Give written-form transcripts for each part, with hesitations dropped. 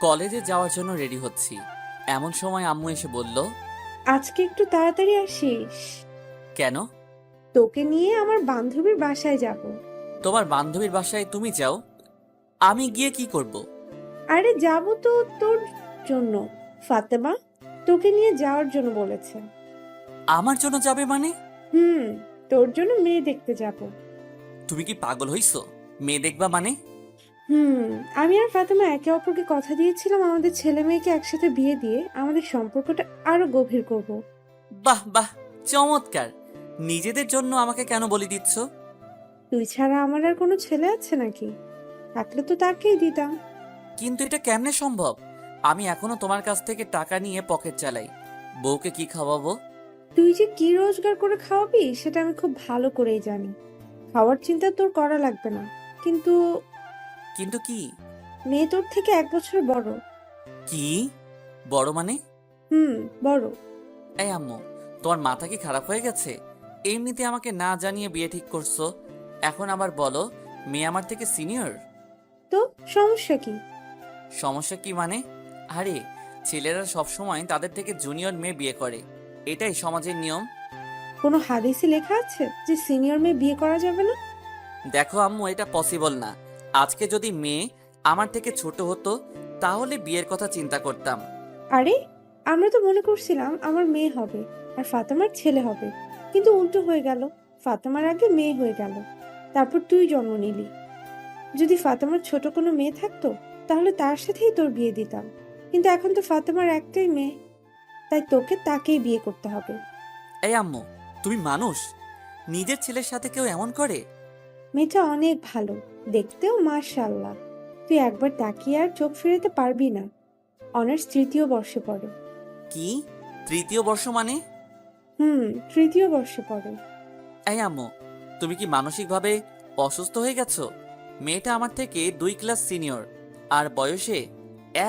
কলেজে যাওয়ার জন্য রেডি হচ্ছি, এমন সময় আম্মু এসে বলল, আজকে একটু তাড়াতাড়ি আসিস। কেন? তোকে নিয়ে আমার বান্ধবীর বাসায় যাব। তোমার বান্ধবীর বাসায় তুমি যাও, আমি গিয়ে কি করব? আরে যাব তো তোর জন্য। ফাতেমা তোকে নিয়ে যাওয়ার জন্য বলেছে। আমার জন্য যাবে মানে? হুম, তোর জন্য মেয়ে দেখতে যাব। তুমি কি পাগল হইছো? মেয়ে দেখবা মানে? হুম, আমি আর ফাতেমা একে অপরকে কথা দিয়েছিলাম আমাদের ছেলে মেয়েকে একসাথে বিয়ে দিয়ে আমাদের সম্পর্কটা আরো গভীর করব। বাহ বাহ, চমৎকার। নিজেদের জন্য আমাকে কেন বলি দিচ্ছ? তুই ছাড়া আমার আর কোনো ছেলে আছে নাকি? থাকলে তো তাকেই দিতাম। কিন্তু এটা কেমনে সম্ভব? আমি এখনো তোমার কাছ থেকে টাকা নিয়ে পকেট চালাই, বউকে কি খাওয়াবো? তুই যে কি রোজগার করে খাওয়াবি সেটা আমি খুব ভালো করেই জানি। খাওয়ার চিন্তা তোর করা লাগবে না। কিন্তু কিন্তু কি? মেয়ে তোর থেকে 1 বছর বড়। কি বড় মানে? হুম, বড়। এই আম্মু, তোমার মাথা কি খারাপ হয়ে গেছে? এমনিতে আমাকে না জানিয়ে বিয়ে ঠিক করছো, এখন আবার বলো মেয়ে আমার থেকে সিনিয়র। তো সমস্যা কি? সমস্যা কি মানে? আরে, ছেলেরা সব সময় তাদের থেকে জুনিয়র মেয়ে বিয়ে করে, এটাই সমাজের নিয়ম। কোনো হাদিসে লেখা আছে যে সিনিয়র মেয়ে বিয়ে করা যাবে না? দেখো আম্মু, এটা পসিবল না। আজকে যদি মেয়ে আমার থেকে ছোট হতো তাহলে বিয়ের কথা চিন্তা করতাম। আরে, আমরা তো মনে করছিলাম আমার মেয়ে হবে আর ফাতেমার ছেলে হবে, কিন্তু উল্টো হয়ে গেল। ফাতেমার আগে মেয়ে হয়ে গেল, তারপর তুই জন্ম নিলি। যদি ফাতেমার ছোট কোনো মেয়ে থাকতো তাহলে তার সাথেই তোর বিয়ে দিতাম, কিন্তু এখন তো ফাতেমার একটাই মেয়ে, তাই তোকে তাকেই বিয়ে করতে হবে। এই আম্মু, তুমি মানুষ? নিজের ছেলের সাথে কেউ এমন করে? মেয়েটা অনেক ভালো, দেখতেও মাশাআল্লাহ। তুই একবার তাকিয়ে আর চোখ ফেরাতে পারবি না। অনার্স 3য় বর্ষে পড়ে। কি, তৃতীয় বর্ষ মানে? হুম, 3য় বর্ষে পড়ে। এই আম্মু, তুমি কি মানসিকভাবে অসুস্থ হয়ে গেছো? মেয়েটা আমার থেকে 2 ক্লাস সিনিয়র আর বয়সে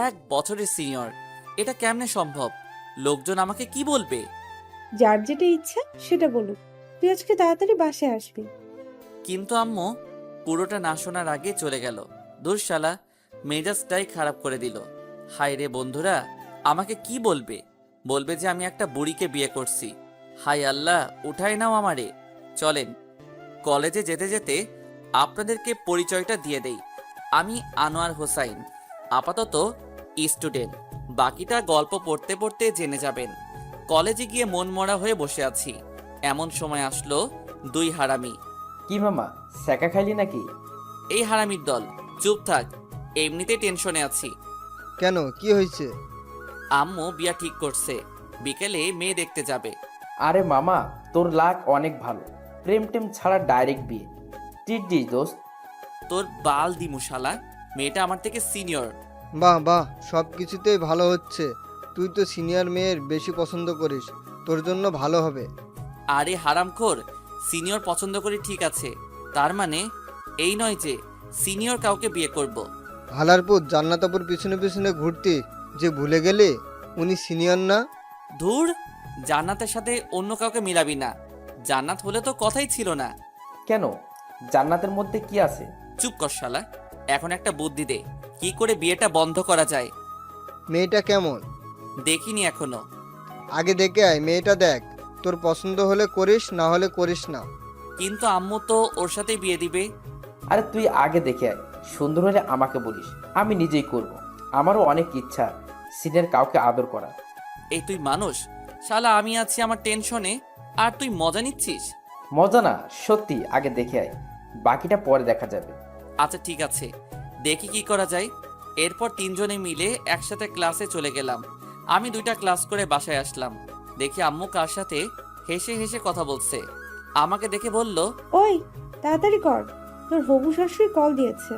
1 বছরের সিনিয়র। এটা কেমনে সম্ভব? লোকজন আমাকে কি বলবে? যার যেটা ইচ্ছা সেটা বলুক। তুই আজকে তাড়াতাড়ি বাসায় আসবি। কিন্তু আম্মু, পুরোটা না শোনার আগে চলে গেল। দূর শালা, মেজাজটাই খারাপ করে দিল। হায় রে বন্ধুরা, আমাকে কি বলবে? বলবে যে আমি একটা বুড়িকে বিয়ে করছি। হায় আল্লাহ, উঠাই নাও আমারে। চলেন, কলেজে যেতে যেতে আপনাদেরকে পরিচয়টা দিয়ে দেই। আমি আনোয়ার হোসাইন, আপাতত স্টুডেন্ট। বাকিটা গল্প পড়তে পড়তে জেনে যাবেন। কলেজে গিয়ে মনমরা হয়ে বসে আছি, এমন সময় আসলো 2 হারামি। কি মামা, স্যাকা খাইলি নাকি? এই হারামির দল, চুপ থাক, এমনিতে টেনশনে আছি। কেন, কি হয়েছে? আম্মু বিয়া ঠিক করছে, বিকেলে মেয়ে দেখতে যাবে। আরে মামা, তোর লাক অনেক ভালো। প্রেম টেম ছাড়া ডাইরেক্ট বিয়ে। টিট দিস দোস্ত। তোর বাল দিমু শালা, মেয়েটা আমার থেকে সিনিয়র। বাহ বাহ, সব কিছুতেই ভালো হচ্ছে। তুই তো সিনিয়র মেয়ের বেশি পছন্দ করিস, তোর জন্য ভালো হবে। আরে হারামখোর, সিনিয়র পছন্দ করি ঠিক আছে, তার মানে এই নয় যে সিনিয়র কাউকে বিয়ে করব। হালারপুর জান্নাতাপুর পিছনে পিছনে ঘুরতি, যে ভুলে গেলে উনি সিনিয়র না? ধুর, জান্নাতের সাথে অন্য কাউকে মিলাবি না। জান্নাত হলে তো কথাই ছিল না। কেন, জান্নাতের মধ্যে কি আছে? চুপ কর শালা, এখন একটা বুদ্ধি দে, কি করে বিয়েটা বন্ধ করা যায়। মেয়েটা কেমন? দেখিনি এখনো। আগে দেখে আয়, মেয়েটা দেখ। তোর পছন্দ হলে করিস, না হলে করিস না। কিন্তু আম্মু তো ওর সাথেই বিয়ে দিবে। আরে তুই আগে দেখে আয়, সুন্দর হলে আমাকে বলিস, আমি নিজেই করব। আমারও অনেক ইচ্ছা সিনিয়র কাউকে আদর করা। এই তুই মানুষ? শালা আমি আছি আমার টেনশনে, আর তুই মজা নিচ্ছিস। মজা না, সত্যি, আগে দেখে আয়, বাকিটা পরে দেখা যাবে। আচ্ছা ঠিক আছে, দেখি কি করা যায়। এরপর 3জনে মিলে একসাথে ক্লাসে চলে গেলাম। আমি 2টা ক্লাস করে বাসায় আসলাম, দেখি আম্মু কার সাথে হেসে হেসে কথা বলছে। আমাকে দেখে বলল, ওই, তাড়াতাড়ি কর, তোর হবু শাশুড়ি কল দিয়েছে।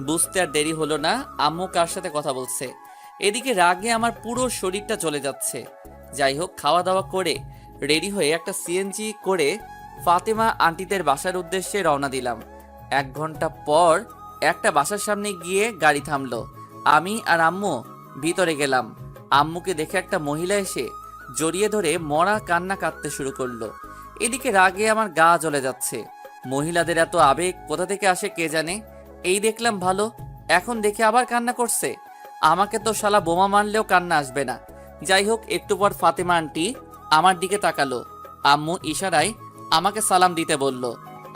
বুঝতে আর দেরি হলো না আম্মু কার সাথে কথা বলছে। এদিকে রাগে আমার পুরো শরীরটা চলে যাচ্ছে। যাই হোক, খাওয়া দাওয়া করে রেডি হয়ে একটা সিএনজি করে ফাতেমা আন্টিদের বাসার উদ্দেশ্যে রওনা দিলাম। 1 ঘন্টা পর একটা বাসার সামনে গিয়ে গাড়ি থামলো। আমি আর আম্মু ভিতরে গেলাম। আম্মুকে দেখে একটা মহিলা এসে জড়িয়ে ধরে মরা কান্না কাঁদতে শুরু করলো। এদিকে রাগে আমার গা জ্বলে যাচ্ছে। মহিলাদের এত আবেগ কোথা থেকে আসে কে জানে। এই দেখলাম ভালো, এখন দেখে আবার কান্না করছে। আমাকে তো শালা বোমা মারলেও কান্না আসবে না। যাই হোক, একটু পর ফাতেমা আন্টি আমার দিকে তাকালো। আম্মু ইশারায় আমাকে সালাম দিতে বলল।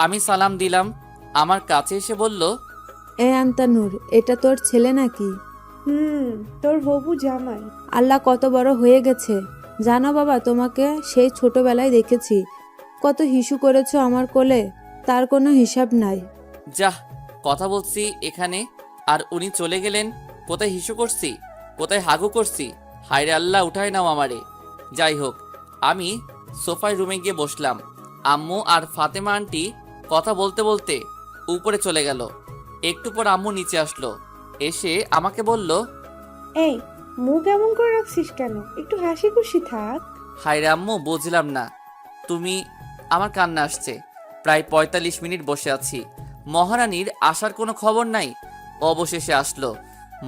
আমি সালাম দিলাম। আমার কাছে এসে বলল, এ আন্তানুর, এটা তোর ছেলে নাকি? তোর হবু জামাই। আল্লাহ কত বড় হয়ে গেছে জানো বাবা, তোমাকে সেই ছোটবেলায় দেখেছি, কত হিসু করেছো আমার কোলে, তার কোনো হিসাব নাই। যাহ, কথা বলছি এখানে আর উনি চলে গেলেন। কোথায় হিসু করছি, কোথায় হাগু করছি? হায়রে আল্লাহ, উঠায় নাও আমারে। যাই হোক, আমি সোফায় রুমে গিয়ে বসলাম। আম্মু আর ফাতেমা আন্টি কথা বলতে বলতে উপরে চলে গেল। একটু পর আম্মু নিচে আসলো, এসে আমাকে বলল, এই, মুখ এমন করে রাখছিস কেন? একটু হাসি খুশি থাক। হায়রে আম্মু, বুঝলাম না। তুমি, আমার কান্না আসছে। প্রায় ৪৫ মিনিট বসে আছি, মহারানীর আসার কোনো খবর নাই। অবশেষে আসলো।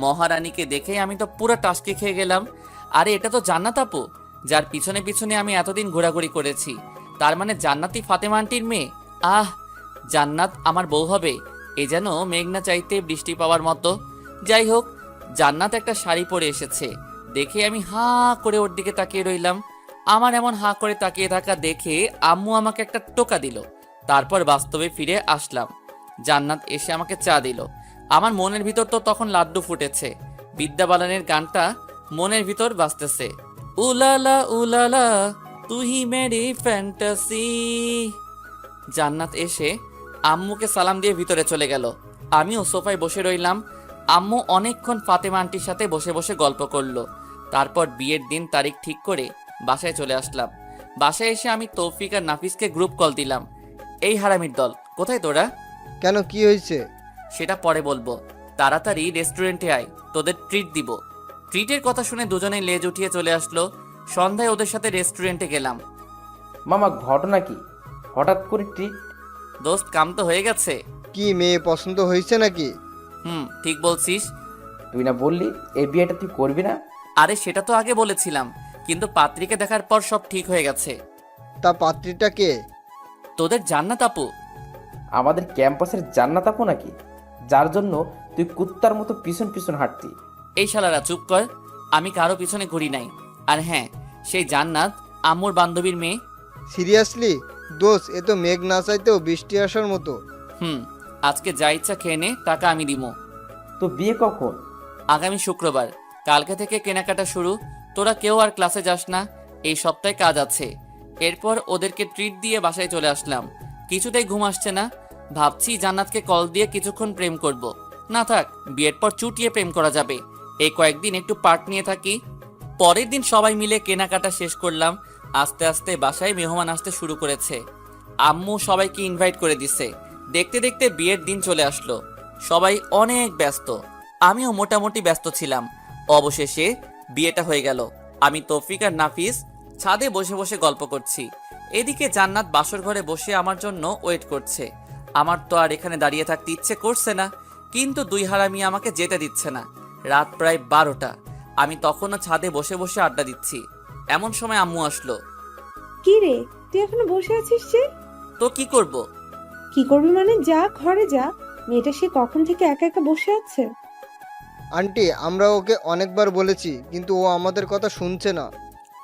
মহারানীকে দেখে আমি তো পুরো টাসকে খেয়ে গেলাম। আরে এটা তো জান্নাত আপু, যার পিছনে পিছনে আমি এতদিন ঘোরাঘুরি করেছি। তার মানে জান্নাতি ফাতেমা আন্টির মেয়ে। আহ, জান্নাত আমার বউ হবে, এ যেন মেঘনা চাইতে বৃষ্টি পাওয়ার মতো। যাই হোক, জান্নাত একটা শাড়ি পরে এসেছে দেখে আমি হাঁ করে ওর দিকে তাকিয়ে রইলাম। আমার এমন হাঁ করে তাকিয়ে থাকা দেখে আম্মু আমাকে একটা টোকা দিল। তারপর বাস্তবে ফিরে আসলাম। জান্নাত এসে আমাকে চা দিল। আমার মনের ভিতর তো তখন লাড্ডু ফুটেছে। বিদ্যা বালানের গানটা মনের ভিতর বাজতেছে, উলালা উলালা তুহি মেরি ফ্যান্টাসি। জান্নাত এসে আম্মুকে সালাম দিয়ে ভিতরে চলে গেল। আমিও সোফায় বসে রইলাম। আম্মু অনেকক্ষণ ফাতেমা আন্টির সাথে বসে বসে গল্প করলো। তারপর বিয়ের দিন তারিখ ঠিক করে বাসায় চলে আসলাম। বাসায় এসে আমি তৌফিক আর নাফিসকে গ্রুপ কল দিলাম। এই হারামির দল, কোথায় তোরা? কেন, কি হয়েছে? সেটা পরে বলবো, তাড়াতাড়ি রেস্টুরেন্টে আয়, তোদের ট্রিট দিব। ট্রিটের কথা শুনে দুজনেই লেজ উঠিয়ে চলে আসলো। সন্ধ্যায় ওদের সাথে রেস্টুরেন্টে গেলাম। মামা, ঘটনা কি? হঠাৎ করে ট্রিট? দোস্ত, কাম তো হয়ে গেছে। কি মেয়ে পছন্দ হয়েছে নাকি? ঠিক বলছিস। তুই না বললি এই বিয়েটা তুই করবি না? আরে সেটা তো আগে বলেছিলাম, কিন্তু পাত্রীকে দেখার পর সব ঠিক হয়ে গেছে। তা পাত্রীটা কে? তোদের জান্নাত আপু। আমাদের ক্যাম্পাসের জান্নাত আপু নাকি, যার জন্য তুই কুত্তার মতো পিছন পিছন হাঁটতি? এই শালারা চুপ কর, আমি কারো পিছনে ঘুরি নাই। আর হ্যাঁ, সেই জান্নাত আম্মুর বান্ধবীর মেয়ে। সিরিয়াসলি? দোষ, এ তো মেঘ না চাইতেও বৃষ্টি আসার মতো। আজকে যা ইচ্ছা খেয়ে নে, টাকা আমি দিমো। তো বিয়ে কখন? আগামী শুক্রবার। কালকে থেকে কেনাকাটা শুরু। তোরা কেউ আর ক্লাসে যাস না, এই সপ্তাহে কাজ আছে। এরপর ওদেরকে ট্রিট দিয়ে বাসায় চলে আসলাম। কিছুতেই ঘুম আসছে না। ভাবছি জান্নাতকে কল দিয়ে কিছুক্ষণ প্রেম করব। না থাক, বিয়ের পর চুটিয়ে প্রেম করা যাবে। এই কয়েকদিন একটু পার্ট নিয়ে থাকি। পরের দিন সবাই মিলে কেনাকাটা শেষ করলাম। আস্তে আস্তে বাসায় মেহমান আসতে শুরু করেছে। আম্মু সবাইকে ইনভাইট করে দিছে। দেখতে দেখতে বিয়ের দিন চলে আসলো। সবাই অনেক ব্যস্ত, আমিও মোটামুটি ব্যস্ত ছিলাম। অবশেষে বিয়েটা হয়ে গেল। আমি তৌফিক আর নাফিস ছাদে বসে বসে গল্প করছি। এদিকে জান্নাত বাসর ঘরে বসে আমার জন্য ওয়েট করছে। আমার তো আর এখানে দাঁড়িয়ে থাকতে ইচ্ছে করছে না, কিন্তু দুই হারামি আমাকে যেতে দিচ্ছে না। রাত প্রায় 12টা। আমি তখনও ছাদে বসে বসে আড্ডা দিচ্ছি। এমন সময় আম্মু আসলো। কি রে, তুই এখনো বসে আছিস যে? তো কি করব? কি করবি মানে? যা, ঘরে যা। মেয়েটা সে কখন থেকে একা একা বসে আছে। আন্টি, আমরা ওকে অনেকবার বলেছি, কিন্তু ও আমাদের কথা শুনছে না।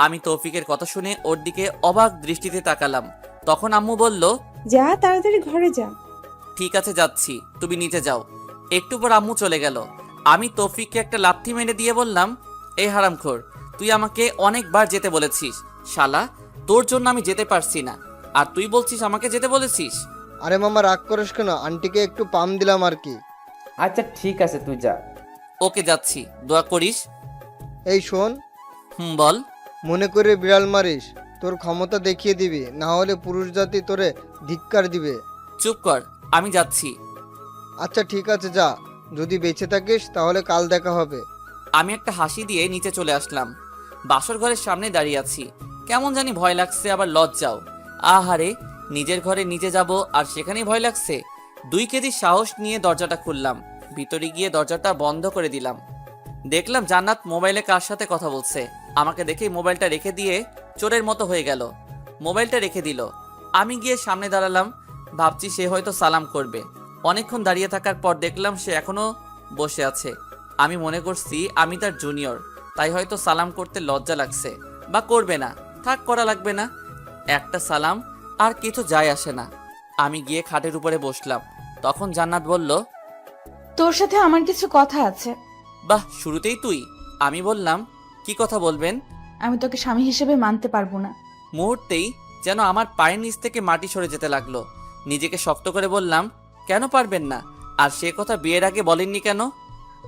আমি তৌফিকের কথা শুনে ওর দিকে অবাক দৃষ্টিতে তাকালাম। তখন আম্মু বলল, যা, তাড়াতাড়ি ঘরে যা। ঠিক আছে যাচ্ছি, তুমি নিচে যাও। একটু পর আম্মু চলে গেল। আমি তৌফিককে একটা লাথি মেরে দিয়ে বললাম, এই হারামখোর, তুই আমাকে অনেকবার যেতে বলেছিস। শালা, তোর জন্য আমি যেতে পারছি না, আর তুই বলছিস আমাকে যেতে বলেছিস। আরে মামা, রাগ করিস কেন? আন্টিকে একটু পাম দিলাম আর কি। আচ্ছা ঠিক আছে, তুই যা। ওকে, যাচ্ছি, দোয়া করিস। এই শোন, বল। মনে করে বিড়াল মারিস, তোর ক্ষমতা দেখিয়ে দিবি, না হলে পুরুষ জাতি তোরে ধিক্কার দিবে। চুপ কর, আমি যাচ্ছি। আচ্ছা ঠিক আছে, যা। যদি বেঁচে থাকিস তাহলে কাল দেখা হবে। আমি একটা হাসি দিয়ে নিচে চলে আসলাম। বাসর ঘরের সামনে দাঁড়িয়ে আছি। কেমন জানি ভয় লাগছে, আবার লজ্জাও। আহারে, নিজের ঘরে নিজে যাব আর সেখানেই ভয় লাগছে। 2 কেজি সাহস নিয়ে দরজাটা খুললাম। ভিতরে গিয়ে দরজাটা বন্ধ করে দিলাম। দেখলাম জান্নাত মোবাইলে কার সাথে কথা বলছে। আমাকে দেখেই মোবাইলটা রেখে দিয়ে চোরের মতো হয়ে গেল। মোবাইলটা রেখে দিল। আমি গিয়ে সামনে দাঁড়ালাম। ভাবছি সে হয়তো সালাম করবে। অনেকক্ষণ দাঁড়িয়ে থাকার পর দেখলাম সে এখনো বসে আছে। আমি মনে করছি আমি তার জুনিয়র, তাই হয়তো সালাম করতে লজ্জা লাগছে বা করবে না। থাক, করা লাগবে না। একটা সালাম আর কিছু যায় আসে না। আমি গিয়ে খাটের উপরে বসলাম। তখন জান্নাত বলল, তোর সাথে আমার কিছু কথা আছে। বাহ, শুরুতেই তুই? আমি বললাম, কি কথা বলবেন? আমি তোকে স্বামী হিসেবে মানতে পারবো না। মুহূর্তেই যেন আমার পায়ের নিচ থেকে মাটি সরে যেতে লাগলো। নিজেকে শক্ত করে বললাম, কেন পারবেন না? আর সে কথা বিয়ের আগে বলেননি কেন?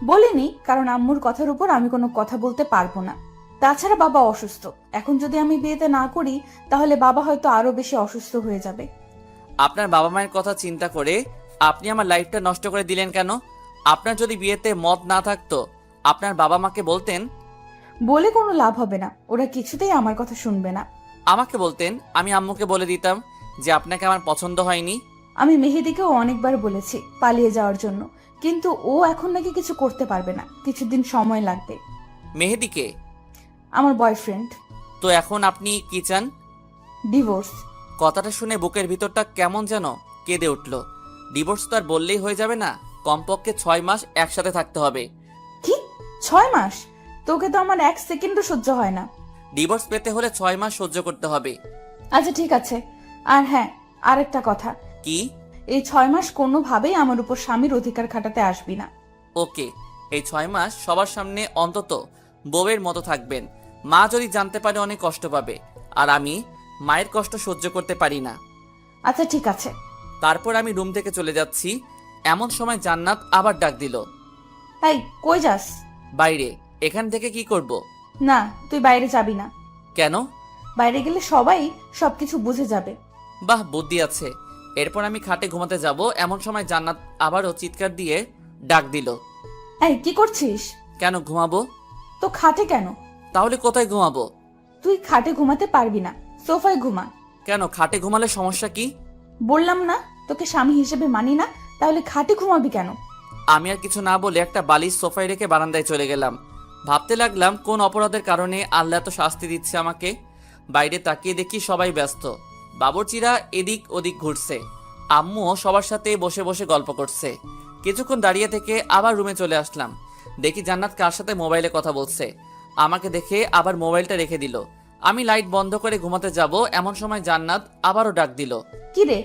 বলিনি, কারণ আম্মুর কথার উপর আমি কোনো কথা বলতে পারবো না। তাছাড়া বাবা অসুস্থ। এখন যদি আমি বিয়েতে না করি তাহলে বাবা হয়তো আরো বেশি অসুস্থ হয়ে যাবে। আপনার বাবা মায়ের কথা চিন্তা করে আপনি আমার লাইফটা নষ্ট করে দিলেন কেন? আপনার যদি বিয়েতে মত না থাকতো আপনার বাবা মাকে বলতেন। বলে কোনো লাভ হবে না, ওরা কিছুতেই আমার কথা শুনবে না। আমাকে বলতেন, আমি আম্মুকে বলে দিতাম যে আপনাকে আমার পছন্দ হয়নি। আমি মেহেদিকেও অনেকবার বলেছি পালিয়ে যাওয়ার জন্য, কিন্তু ও এখন নাকি কিছু করতে পারবে না, কিছুদিন সময় লাগবে। মেহেদিকে? আমার বয়ফ্রেন্ড। তো এখন আপনি কি চান? ডিভোর্স। কথাটা শুনে বুকের ভিতরটা কেমন যেন কেঁদে উঠল। ডিভোর্স তো আর বললেই হয়ে যাবে না, কমপক্ষে 6 মাস একসাথে থাকতে হবে। কি 6 মাস? তোকে তো আমার 1 সেকেন্ডও সহ্য হয় না। ডিভোর্স পেতে হলে 6 মাস সহ্য করতে হবে। আচ্ছা ঠিক আছে। আর হ্যাঁ, আরেকটা কথা, কি? এই 6 মাস কোনোভাবেই আমার উপর স্বামীর অধিকার খাটাতে আসবি না। ওকে, এই 6 মাস সবার সামনে অন্তত বউয়ের মতো থাকবেন। মা যদি জানতে পারে অনেক কষ্ট পাবে, আর আমি মায়ের কষ্ট সহ্য করতে পারি না। আচ্ছা ঠিক আছে। তারপর আমি রুম থেকে চলে যাচ্ছি। এমন সময় জান্নাত আবার ডাক দিল, এই কই যাস? বাইরে। এখান থেকে কি করব? না, তুই বাইরে যাবি না। কেন? বাইরে গেলে সবাই সবকিছু বুঝে যাবে। বাহ, বুদ্ধি আছে। এরপর আমি খাটে ঘুমাতে যাব। এমন সময় জান্নাত আবারও চিৎকার দিয়ে ডাক দিল, এই কি করছিস? কেন ঘুমাবো? তো খাটে কেন? তাহলে কোথায় ঘুমাবো? তুই খাটে ঘুমাতে পারবি না, সোফায় ঘুমা। কেন, খাটে ঘুমালে সমস্যা কি? বললাম না তোকে স্বামী হিসেবে মানি না, তাহলে খাটে ঘুমাবি কেন? আমি আর কিছু না বলে একটা বালিশ সোফায় রেখে বারান্দায় চলে গেলাম। ভাবতে লাগলাম কোন অপরাধের কারণে আল্লাহ এত শাস্তি দিচ্ছে আমাকে। বাইরে তাকিয়ে দেখি সবাই ব্যস্ত। বাবুর্চিরা এদিক ওদিক ঘুরছে। আম্মুও সবার সাথে বসে বসে গল্প করছে। কিছুক্ষণ দাঁড়িয়ে থেকে আবার রুমে চলে আসলাম। দেখি জান্নাত কার সাথে মোবাইলে কথা বলছে। আমাকে দেখে আবার মোবাইলটা রেখে দিল। আমি লাইট বন্ধ করে ঘুমাতে যাব, এমন সময় জান্নাত আবারও ডাক দিল, কি রে,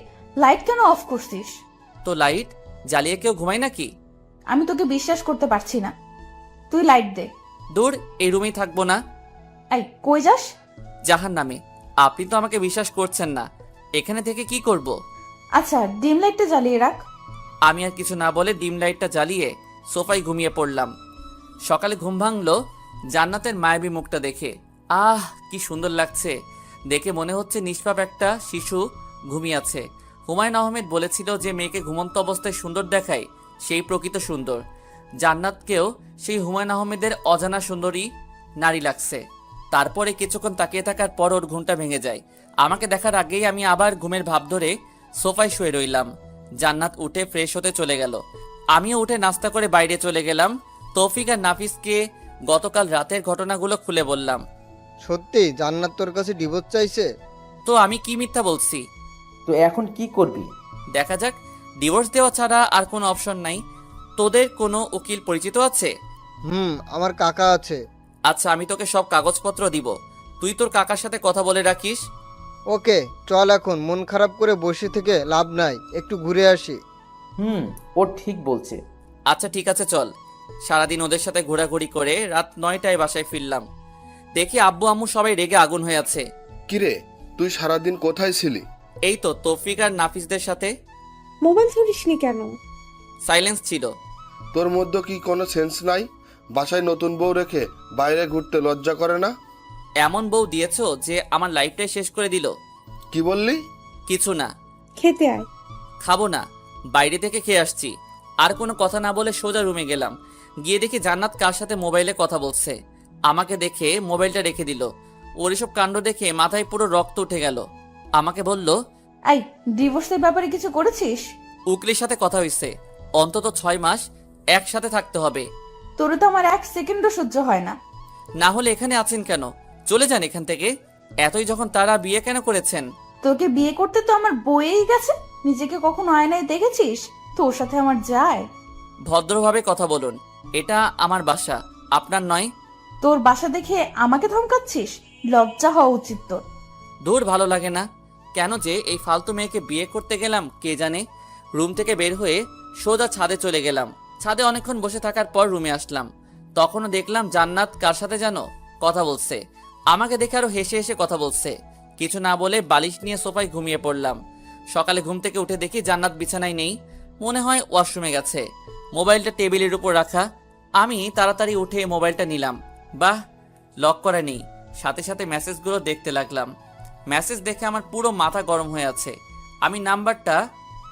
লাইট কেন অফ করছিস? তো লাইট জ্বালিয়ে কেউ ঘুমায় নাকি? আমি তোকে বিশ্বাস করতে পারছি না, তুই লাইট দে। দূর, এই রুমেই থাকবো না। এই কই যাস? জাহান্নামে। আপনি তো আমাকে বিশ্বাস করছেন না, এখানে থেকে কি করব? আচ্ছা ডিম লাইটটা জ্বালিয়ে রাখ। আমি আর কিছু না বলে ডিম লাইটটা জ্বালিয়ে সোফায় ঘুমিয়ে পড়লাম। সকালে ঘুম ভাঙলো জান্নাতের মায়াবী মুখটা দেখে। আহ, কি সুন্দর লাগছে দেখে। মনে হচ্ছে নিষ্পাপ একটা শিশু ঘুমিয়ে আছে। হুমায়ুন আহমেদ বলেছিল যে মেয়েকে ঘুমন্ত অবস্থায় সুন্দর দেখায় সেই প্রকৃত সুন্দর। জান্নাতকেও সেই হুমায়ুন আহমেদের অজানা সুন্দরী নারী লাগছে। তারপরে কিছুক্ষণ তাকিয়ে থাকার পর ওর ঘুমটা ভেঙে যায়। আমাকে দেখার আগেই আমি আবার ঘুমের ভাব ধরে সোফায় শুয়ে রইলাম। জান্নাত উঠে ফ্রেশ হতে চলে গেল। আমিও উঠে নাস্তা করে বাইরে চলে গেলাম। তৌফিক আর নাফিসকে গতকাল রাতের ঘটনাগুলো খুলে বললাম। সত্যি জান্নাত তোর কাছে ডিভোর্স চাইছে? তো আমি কি মিথ্যা বলছি? তো এখন কি করবি? দেখা যাক। ডিভোর্স দেওয়া ছাড়া আর কোনো অপশন নাই। তোদের কোনো উকিল পরিচিত আছে? আমার কাকা আছে। আচ্ছা, আমি তোকে সব কাগজপত্র দিব, তুই তোর কাকার সাথে কথা বলে রাখিস। ওকে, চল, এখন মন খারাপ করে বসে থেকে লাভ নাই, একটু ঘুরে আসি। ও ঠিক বলছে। আচ্ছা ঠিক আছে, চল। সারাদিন ওদের সাথে ঘোরাঘুরি করে রাত 9টায় বাসায় ফিরলাম। দেখি আব্বু আম্মু সবাই রেগে আগুন হয়ে আছে। কিরে, তুই সারাদিন কোথায় ছিলি? এই তো তৌফিক আর নাফিসদের সাথে। মোবাইল ধরিসনি কেন? সাইলেন্স ছিল। তোর মধ্যে কি কোনো সেন্স নাই? বাসায় নতুন বউ রেখে বাইরে ঘুরতে লজ্জা করে না? এমন বউ দিয়েছো যে আমার লাইফটাই শেষ করে দিল। কি বললি? কিছু না। খেতে আয়। খাবো না, বাইরে থেকে খেয়ে আসছি। আর কোনো কথা না বলে সোজা রুমে গেলাম। গিয়ে দেখি জান্নাত কার সাথে মোবাইলে কথা বলছে। আমাকে দেখে মোবাইলটা রেখে দিল। ওর এসব কাণ্ড দেখে মাথায় পুরো রক্ত উঠে গেল। আমাকে বলল, এই ডিভোর্সের ব্যাপারে কিছু করেছিস? উকিলের সাথে কথা হয়েছে, অন্তত 6 মাস একসাথে থাকতে হবে। তোর তো আমার 1 সেকেন্ডও সহ্য হয় না। না হলে এখানে আছেন কেন? চলে যান এখান থেকে। এতই যখন তারা বিয়ে কেন করেছেন? তোকে বিয়ে করতে তো আমার বইয়েই গেছে। নিজেকে কখনো আয়নায় দেখেছিস? তোর সাথে আমার যায়? ভদ্রভাবে কথা বলুন, এটা আমার বাসা, আপনার নয়। তোর বাসা দেখে আমাকে ধমকাচ্ছিস? লজ্জা হওয়া উচিত তোর। দূর, ভালো লাগে না। কেন যে এই ফালতু মেয়েকে বিয়ে করতে গেলাম কে জানে। রুম থেকে বের হয়ে সোজা ছাদে চলে গেলাম। ছাদে অনেকক্ষণ বসে থাকার পর রুমে আসলাম। তখনও দেখলাম জান্নাত কার সাথে যেন কথা বলছে। আমাকে দেখে আরো হেসে হেসে কথা বলছে। কিছু না বলে বালিশ নিয়ে সোফায় ঘুমিয়ে পড়লাম। সকালে ঘুম থেকে উঠে দেখি জান্নাত বিছানায় নেই, মনে হয় ওয়াশরুমে গেছে। মোবাইলটা টেবিলের উপর রাখা। আমি তাড়াতাড়ি উঠে মোবাইলটা নিলাম। বাহ, লক করা নেই। সাথে সাথে মেসেজগুলো দেখতে লাগলাম। মেসেজ দেখে আমার পুরো মাথা গরম হয়ে আছে। আমি নাম্বারটা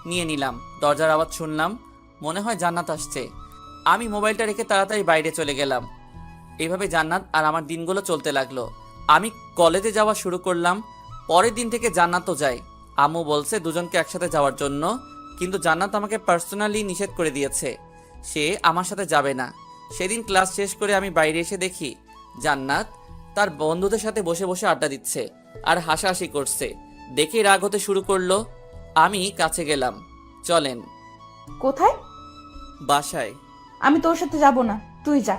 নিয়ে নিলাম। দরজার আওয়াজ শুনলাম, মনে হয় জান্নাত আসছে। আমি মোবাইলটা রেখে তাড়াতাড়ি বাইরে চলে গেলাম। এভাবে জান্নাত আর আমার দিনগুলো চলতে লাগলো। আমি কলেজে যাওয়া শুরু করলাম। পরের দিন থেকে জান্নাতও যায়। আম্মু বলছে দুজনকে একসাথে যাওয়ার জন্য, কিন্তু জান্নাত আমাকে পার্সোনালি নিষেধ করে দিয়েছে, সে আমার সাথে যাবে না। সেদিন ক্লাস শেষ করে আমি বাইরে এসে দেখি জান্নাত তার বন্ধুদের সাথে বসে বসে আড্ডা দিচ্ছে আর হাসাহাসি করছে। দেখে রাগ হতে শুরু করলো। আমি কাছে গেলাম। চলেন। কোথায়? বাসায়। আমি তোর সাথে যাব না, তুই যা।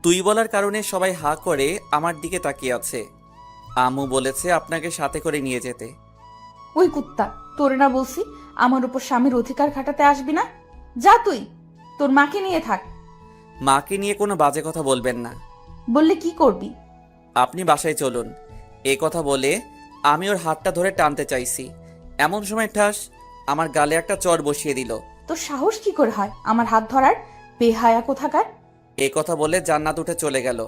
তুই বলার কারণে সবাই হা করে আমার দিকে তাকিয়ে আছে। আম্মু বলেছে আপনাকে সাথে করে নিয়ে যেতে। ওই কুত্তা, তোরে না বলছি আমার উপর স্বামীর অধিকার খাটাতে আসবি না? যা তুই, তোর মাকে নিয়ে থাক। মাকে নিয়ে কোনো বাজে কথা বলবেন না। বললে কি করবি? আপনি বাসায় চলুন। এই কথা বলে আমি ওর হাতটা ধরে টানতে চাইছি, এমন সময় ঠাস আমার গালে একটা চড় বসিয়ে দিল। তোর সাহস কি করে হয় আমার হাত ধরার? বেহায়া কোথাকার। এই কথা বলে জান্নাত উঠে চলে গেল।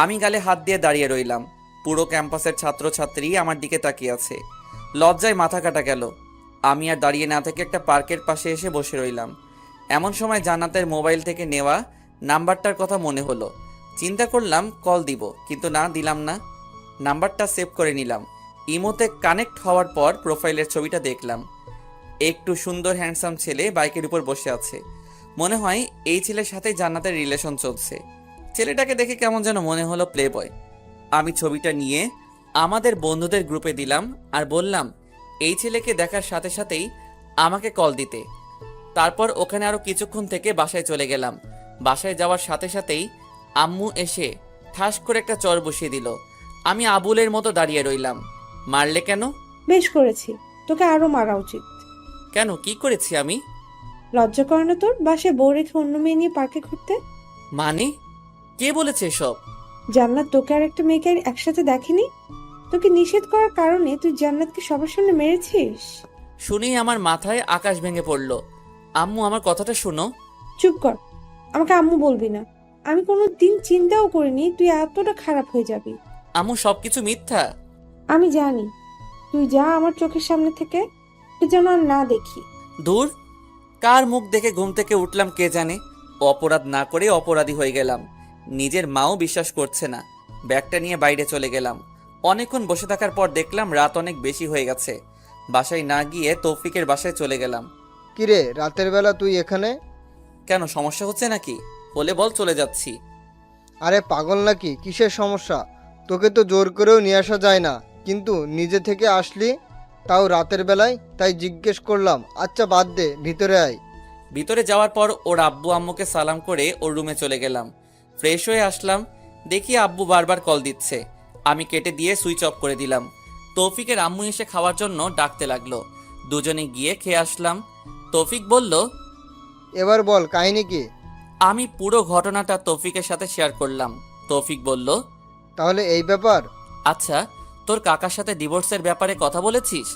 আমি গালে হাত দিয়ে দাঁড়িয়ে রইলাম। পুরো ক্যাম্পাসের ছাত্রছাত্রী আমার দিকে তাকিয়ে আছে। লজ্জায় মাথা কাটা গেল। আমি আর দাঁড়িয়ে না থেকে একটা পার্কের পাশে এসে বসে রইলাম। এমন সময় জান্নাতের মোবাইল থেকে নেওয়া নাম্বারটার কথা মনে হলো। চিন্তা করলাম কল দিব, কিন্তু না, দিলাম না। নাম্বারটা সেভ করে নিলাম। ইমোতে কানেক্ট হওয়ার পর প্রোফাইলের ছবিটা দেখলাম। একটু সুন্দর হ্যান্ডসাম ছেলে বাইকের উপর বসে আছে। মনে হয় এই ছেলের সাথে জান্নাতের রিলেশন চলছে। ছেলেটাকে দেখে কেমন যেন মনে হলো প্লে বয়। আমি ছবিটা নিয়ে আমাদের বন্ধুদের গ্রুপে দিলাম আর বললাম এই ছেলেকে দেখার সাথে সাথেই আমাকে কল দিতে। তারপর ওখানে আরো কিছুক্ষণ থেকে বাসায় চলে গেলাম। বাসায় যাওয়ার সাথে সাথেই আম্মু এসে ঠাস করে একটা চর বসিয়ে দিল। আমি আবুলের মতো দাঁড়িয়ে রইলাম। মারলে কেন? বেশ করেছি, তোকে আরো মারা উচিত। কেন, কি করেছি আমি? লজ্জা করে না তোর বাসায় বউ রেখে অন্য মেয়ে নিয়ে পার্কে ঘুরতে? মানে কে বলেছে এসব? জান্নাত তোকে আর একটা মেয়েকে একসাথে দেখেনি? তোকে নিষেধ করার কারণে তুই জান্নাতকে সবার সামনে মেরেছিস। শুনেই আমার মাথায় আকাশ ভেঙে পড়ল। আম্মু, আমার কথাটা শোনো। চুপ কর, আমাকে আম্মু বলবি না। আমি কোনো দিন চিন্তাও করিনি তুই এতটা খারাপ হয়ে যাবি। আম্মু, সবকিছু মিথ্যা। আমি জানি, তুই যা আমার চোখের সামনে থেকে, তুই যেন আর না দেখি। দূর, কার মুখ দেখে ঘুম থেকে উঠলাম কে জানে। অপরাধ না করে অপরাধী হয়ে গেলাম। নিজের মাও বিশ্বাস করছে না। ব্যাগটা নিয়ে বাইরে চলে গেলাম। অনেকক্ষণ বসে থাকার পর দেখলাম রাত অনেক বেশি হয়ে গেছে। বাসায় না গিয়ে তৌফিকের বাসায় চলে গেলাম। কিরে, রাতের বেলা তুই এখানে? কেন, সমস্যা হচ্ছে নাকি? হলে বল, চলে যাচ্ছি। আরে পাগল নাকি? কিসের সমস্যা? তোকে তো জোর করেও নিয়ে আসা যায় না, কিন্তু নিজে থেকে আসলি, তাও রাতের বেলায়, তাই জিজ্ঞেস করলাম। আচ্ছা বাদ দে, ভিতরে আয়। ভিতরে যাওয়ার পর ওর আব্বু আম্মুকে সালাম করে ওর রুমে চলে গেলাম। ফ্রেশ হয়ে আসলাম, দেখি আব্বু বারবার কল দিচ্ছে। আমি কেটে দিয়ে সুইচ অফ করে দিলাম। তৌফিকের আম্মু এসে খাওয়ার জন্য ডাকতে লাগলো। দুজনে গিয়ে খেয়ে আসলাম। তৌফিক বলল, এবার বল কাহিনী কি? আমি পুরো ঘটনাটা তৌফিকের সাথে শেয়ার করলাম। তৌফিক বলল, তাহলে এই ব্যাপার? আচ্ছা, তোর কাকার সাথে ডিভোর্সের ব্যাপারে কথা বলেছিস?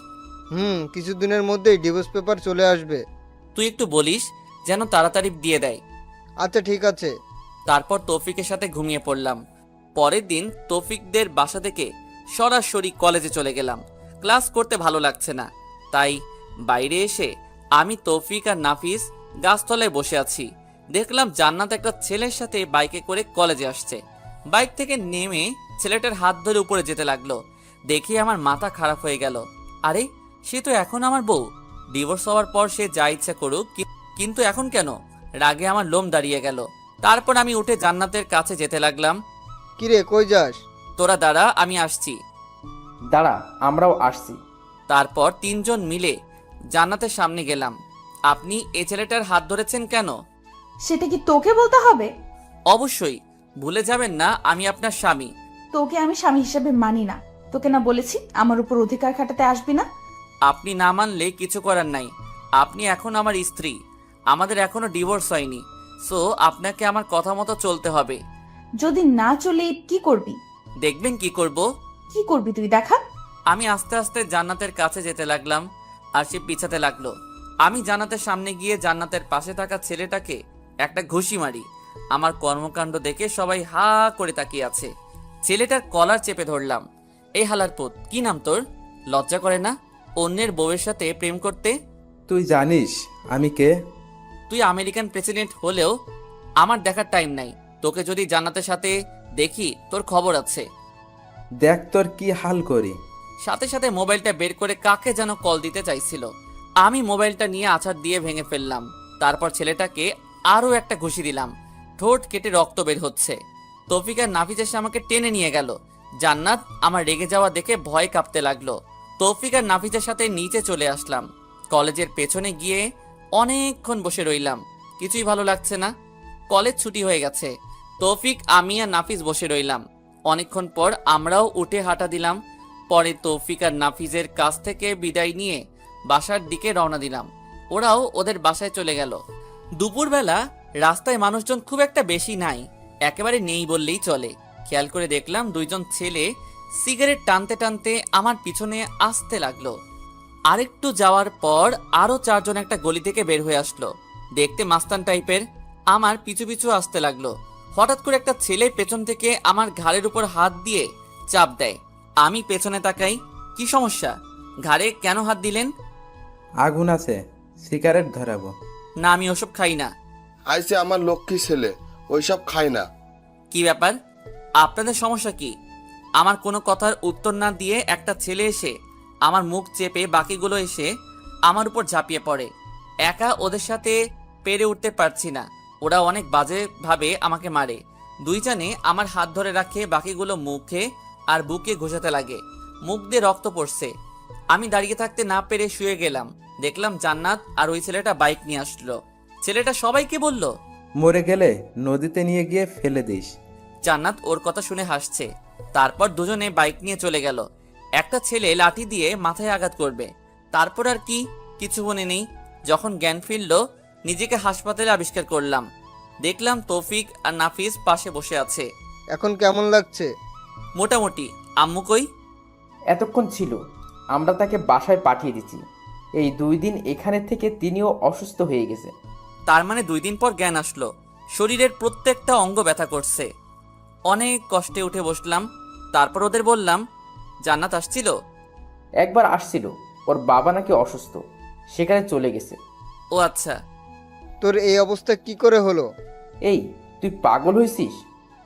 কিছুদিনের মধ্যেই ডিভোর্স পেপার চলে আসবে। তুই একটু বলিস যেন তাড়াতাড়ি দিয়ে দেয়। আচ্ছা ঠিক আছে। তারপর তৌফিকের সাথে ঘুমিয়ে পড়লাম। পরের দিন তৌফিকদের বাসা থেকে সরাসরি কলেজে চলে গেলাম। ক্লাস করতে ভালো লাগছে না, তাই বাইরে এসে আমি, তৌফিক আর নাফিস গাছতলায় বসে আছি। দেখলাম জান্নাত একটা ছেলের সাথে বাইকে করে কলেজে আসছে। বাইক থেকে নেমে ছেলেটার হাত ধরে উপরে যেতে লাগলো। দেখে আমার মাথা খারাপ হয়ে গেল। আরে, সে তো এখন আমার বউ। ডিভোর্স হওয়ার পর সে যা ইচ্ছা করুক, কিন্তু এখন কেন? রাগে আমার লোম দাঁড়িয়ে গেল। তারপর আমি উঠে জান্নাতের কাছে যেতে লাগলাম। কিরে, কই যাস? তোরা দাঁড়া, আমি আসছি। দাঁড়া, আমরাও আসছি। তারপর তিনজন মিলে জান্নাতের সামনে গেলাম। আপনি এই ছেলেটার হাত ধরেছেন কেন? সেটা কি তোকে বলতে হবে? অবশ্যই, ভুলে যাবেন না আমি আপনার স্বামী। তোকে আমি স্বামী হিসেবে মানি না। তোকে না বলেছি আমার উপর অধিকার খাটাতে আসবি না? আপনি না মানলে কিছু করার নাই। আপনি এখন আমার স্ত্রী, আমাদের এখনো ডিভোর্স হয়নি। সো আপনাকে আমার কথা মতো চলতে হবে। যদি না চলে কি করবি? দেখবেন কি করব। কি করবি তুই দেখা। আমি আস্তে আস্তে জান্নাতের কাছে যেতে লাগলাম, আর সে পিছাতে লাগলো। আমি জান্নাতের সামনে গিয়ে জান্নাতের পাশে থাকা ছেলেটাকে একটা ঘুষি মারি। আমার কর্মকাণ্ড দেখে সবাই হা করে তাকিয়ে আছে। ছেলেটার কলার চেপে ধরলাম। এই হালার পুত, কি নাম তোর? লজ্জা করে না অন্যের বউয়ের সাথে প্রেম করতে? তুই জানিস আমি কে? তুই আমেরিকান প্রেসিডেন্ট হলেও আমার দেখার টাইম নাই। তোকে যদি জান্নাতের সাথে দেখি তোর খবর আছে। দেখ তোর কি হাল করি। সাথে সাথে মোবাইলটা বের করে কাকে যেন কল দিতে চাইছিল। আমি মোবাইলটা নিয়ে আছাড় দিয়ে ভেঙে ফেললাম। তারপর ছেলেটাকে আরও একটা ঘুষি দিলাম। ঠোঁট কেটে রক্ত বের হচ্ছে। তৌফিক আর নাফিজ এসে আমাকে টেনে নিয়ে গেল। জান্নাত আমার রেগে যাওয়া দেখে ভয় কাঁপতে লাগলো। তৌফিক আর নাফিজের সাথে নিচে চলে আসলাম। কলেজের পেছনে গিয়ে অনেকক্ষণ বসে রইলাম। কিছুই ভালো লাগছে না। কলেজ ছুটি হয়ে গেছে। তৌফিক, আমি আর নাফিজ বসে রইলাম। অনেকক্ষণ পর আমরাও উঠে হাঁটা দিলাম। পরে তৌফিক আর নাফিজের কাছ থেকে বিদায় নিয়ে বাসার দিকে রওনা দিলাম। ওরাও ওদের বাসায় চলে গেল। দুপুরবেলা রাস্তায় মানুষজন খুব একটা বেশি নাই, একেবারে নেই বললেই চলে। খেয়াল করে দেখলাম দুইজন ছেলে সিগারেট টানতে টানতে আমার পিছনে আসতে লাগলো। আরেকটু যাওয়ার পর আরো চারজন একটা গলি থেকে বের হয়ে আসলো। দেখতে মাস্তান টাইপের, আমার পিছু পিছু আসতে লাগলো। হঠাৎ করে একটা ছেলে পেছন থেকে আমার ঘাড়ের উপর হাত দিয়ে চাপ দেয়। আমি পেছনে তাকাই। কি সমস্যা? ঘাড়ে কেন হাত দিলেন? আগুন আছে, সিগারেট ধরাবো। না, আমি ওসব খাই না। আইসে আমার লক্ষ্মী ছেলে, ওইসব খায় না। কি ব্যাপার? আপনাদের সমস্যা কি? আমার কোনো কথার উত্তর না দিয়ে একটা ছেলে এসে আমার মুখ চেপে বাকিগুলো এসে আমার উপর ঝাঁপিয়ে পড়ে। একা ওদের সাথে পেরে উঠতে পারছি না। ওরা অনেক বাজেভাবে আমাকে মারে। দুইজনে আমার হাত ধরে রাখে, বাকিগুলো মুখে আর বুকে ঘষাতে লাগে। মুখ দিয়ে রক্ত পড়ছে। আমি দাঁড়িয়ে থাকতে না পেরে শুয়ে গেলাম। দেখলাম জান্নাত আর ওই ছেলেটা বাইক নিয়ে আসলো। ছেলেটা সবাইকে বলল, মরে গেলে নদীতে নিয়ে গিয়ে ফেলে দিস। জান্নাত ওর কথা শুনে হাসছে। তারপর দুজনে বাইক নিয়ে চলে গেল। একটা ছেলে লাঠি দিয়ে মাথায় আঘাত করবে। তারপর আর কিছু মনে নেই। যখন জ্ঞান ফিরল, নিজেকে হাসপাতালে আবিষ্কার করলাম। দেখলাম তৌফিক আর নাফিজ পাশে বসে আছে। এখন কেমন লাগছে? মোটামুটি। আম্মু কই? এতক্ষণ ছিল, আমরা তাকে বাসায় পাঠিয়ে দিচ্ছি। এই 2 দিন এখানে থেকে তিনিও অসুস্থ হয়ে গেছে। তার মানে 2 দিন পর জ্ঞান আসলো। শরীরের প্রত্যেকটা অঙ্গ ব্যথা করছে। অনেক কষ্টে উঠে বসলাম। তারপর ওদের বললাম, জান্নাত আসছিল? একবার আসছিল, ওর বাবা নাকি অসুস্থ, সেখানে চলে গেছে। ও আচ্ছা। তোর এই অবস্থা কি করে হলো? এই, তুই পাগল হয়েছিস?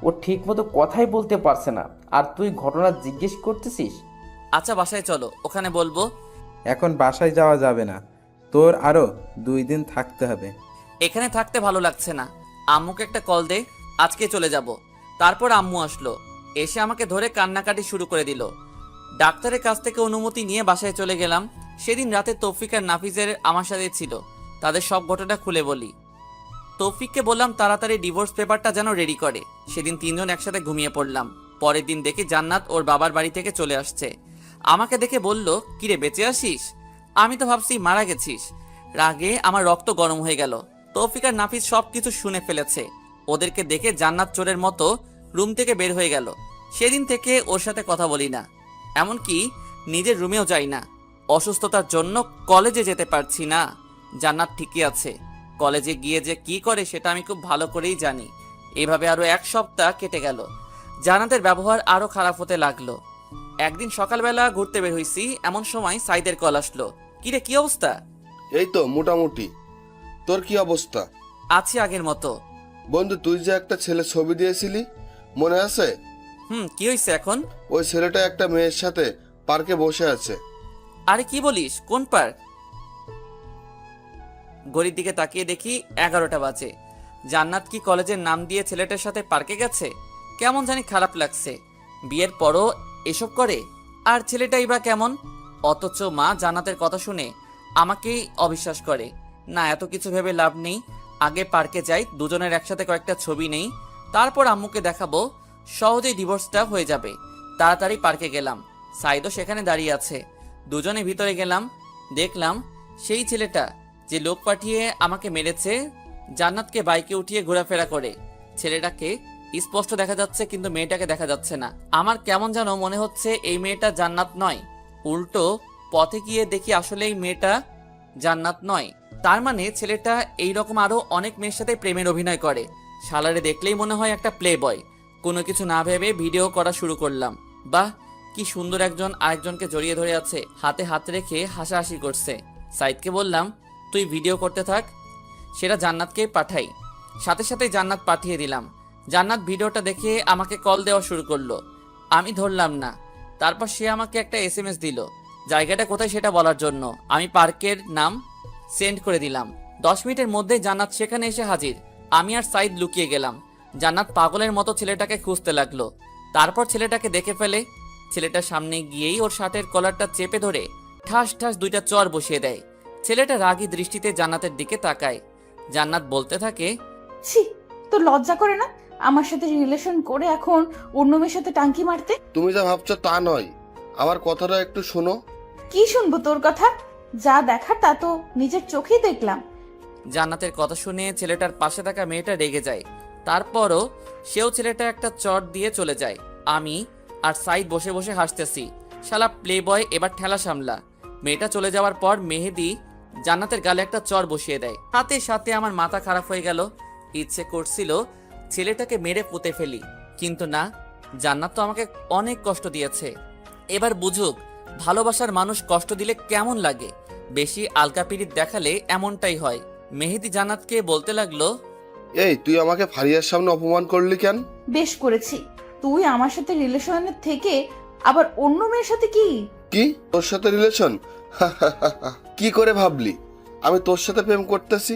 ও ঠিক মতো কথাই বলতে পারছে না, আর তুই ঘটনা জিজ্ঞেস করতেছিস? আচ্ছা, বাসায় চলো, ওখানে বলবো। এখন বাসায় যাওয়া যাবে না, তোর আরো 2 দিন থাকতে হবে। এখানে থাকতে ভালো লাগছে না। আম্মুকে একটা কল দে, আজকে চলে যাব। তারপর আম্মু আসলো। এসে আমাকে ধরে কান্নাকাটি শুরু করে দিল। ডাক্তারের কাছ থেকে অনুমতি নিয়ে বাসায় চলে গেলাম। সেদিন রাতে তৌফিক আর নাফিজের আমার সাথে ছিল। তাদের সব ঘটনা খুলে বলি। তৌফিককে বললাম তাড়াতাড়ি ডিভোর্স পেপারটা যেন রেডি করে। সেদিন 3 জন একসাথে ঘুমিয়ে পড়লাম। পরের দিন দেখি জান্নাত ওর বাবার বাড়ি থেকে চলে আসছে। আমাকে দেখে বলল, কিরে বেঁচে আসিস? আমি তো ভাবছি মারা গেছিস। রাগে আমার রক্ত গরম হয়ে গেল। তৌফিক আর নাফিজ সবকিছু শুনে ফেলেছে। ওদেরকে দেখে জান্নাত চোরের মতো রুম থেকে বের হয়ে গেল। সেদিন থেকে ওর সাথে কথা বলি না, এমনকি নিজের রুমেও যাই না। অসুস্থতার জন্য কলেজে যেতে পারছি না। জান্নাত ঠিকই আছে। কলেজে গিয়ে যে কি করে সেটা আমি খুব ভালো করেই জানি। এভাবে আরো 1 সপ্তাহ কেটে গেল। জান্নাতের ব্যবহার আরো খারাপ হতে লাগলো। একদিন সকালবেলা ঘুরতে বের হইছি, এমন সময় সাইদের কল আসলো। কিরে, কি অবস্থা? এই তো মোটামুটি। তোর কি অবস্থা? আছি আগের মতো। বন্ধু, তুই যে একটা ছেলে ছবি দিয়েছিলি, মনে আছে? কি হয়েছে এখন? ওই ছেলেটা একটা মেয়ের সাথে পার্কে বসে আছে। আরে কি বলিস? কোন পার্ক? ঘড়ির দিকে তাকিয়ে দেখি 11টা বাজে। জান্নাত কি কলেজের নাম দিয়ে ছেলেটার সাথে পার্কে গেছে? কেমন জানি খারাপ লাগছে। বিয়ের পরও এসব করে। আর ছেলেটাই বা কেমন? অথচ মা জান্নাতের কথা শুনে আমাকেই অবিশ্বাস করে। না, এত কিছু ভেবে লাভ নেই। আগে পার্কে যাই, দুজনের একসাথে কয়েকটা ছবি নেই, তারপর আম্মুকে দেখাবো। সহজেই ডিভোর্সটা হয়ে যাবে। তাড়াতাড়ি পার্কে গেলাম। সাইদও সেখানে দাঁড়িয়ে আছে। দুজনে ভিতরে গেলাম। দেখলাম সেই ছেলেটা যে লোক পাঠিয়ে আমাকে মেরেছে জান্নাতকে বাইকে উঠিয়ে ঘোরাফেরা করে। ছেলেটাকে স্পষ্ট দেখা যাচ্ছে, কিন্তু মেয়েটাকে দেখা যাচ্ছে না। আমার কেমন যেন মনে হচ্ছে এই মেয়েটা জান্নাত নয়। উল্টো পথে গিয়ে দেখি আসলে এই মেয়েটা জান্নাত নয়। তার মানে ছেলেটা এইরকম আরো অনেক মেয়ের সাথে প্রেমের অভিনয় করে। শালারে দেখলেই মনে হয় একটা প্লে বয়। কোনো কিছু না ভেবে ভিডিও করা শুরু করলাম। বাহ, কি সুন্দর একজন আরেকজনকে জড়িয়ে ধরে আছে, হাতে হাত রেখে হাসাহাসি করছে। সাইদকে বললাম, তুই ভিডিও করতে থাক, সেটা জান্নাতকে পাঠাই। সাথে সাথে জান্নাত পাঠিয়ে দিলাম। জান্নাত ভিডিওটা দেখে আমাকে কল দেওয়া শুরু করলো। আমি ধরলাম না। তারপর সে আমাকে একটা SMS দিল, জায়গাটা কোথায় সেটা বলার জন্য। আমি পার্কের নাম সেন্ড করে দিলাম। 10 মিনিটের মধ্যে জান্নাত সেখানে এসে হাজির। আমি আর সাইদ লুকিয়ে গেলাম। জান্নাত পাগলের মতো ছেলেটাকে খুঁজতে লাগলো। তারপর ছেলেটাকে দেখে ফেলে। ছেলেটার সামনে গিয়েই ওর শার্টের কলারটা চেপে ধরে ঠাস ঠাস 2টা চর বসিয়ে দেয়। ছেলেটা রাগী দৃষ্টিতে জান্নাতের দিকে তাকায়। জান্নাত বলতে থাকে, ছি, তোর লজ্জা করে না আমার সাথে রিলেশন করে এখন অন্য মেয়ের সাথে টাঙ্কি মারতে? তুমি যা ভাবছো তা নয়, আমার কথাটা একটু শোনো। কি শুনবো তোর কথা? যা দেখার তা তো নিজের চোখেই দেখলাম। জান্নাতের কথা শুনে ছেলেটার পাশে থাকা মেয়েটা রেগে যায়। তারপরও সেও ছেলেটা একটা চট দিয়ে চলে যায়। আমি আর সাইদ বসে বসে হাসতেছি। শালা প্লে বয়, এবার ঠেলা সামলা। মেয়েটা চলে যাওয়ার পর মেহেদি জান্নাতের গালে একটা চর বসিয়ে দেয়। সাথে সাথে আমার মাথা খারাপ হয়ে গেল। ইচ্ছে করছিল ছেলেটাকে মেরে পুঁতে ফেলি, কিন্তু না, জান্নাত তো আমাকে অনেক কষ্ট দিয়েছে। এবার বুঝুক ভালোবাসার মানুষ কষ্ট দিলে কেমন লাগে। বেশি আলকাপিরিত দেখালে এমনটাই হয়। মেহেদি জান্নাতকে বলতে লাগলো, এই তুই আমাকে ফারিয়ার সামনে অপমান করলি কেন? বেশ করেছি। তুই আমার সাথে রিলেশনের থেকে আবার অন্য মেয়ের সাথে কি? কি তোর সাথে রিলেশন? কি করে ভাবলি আমি তোর সাথে প্রেম করতেছি?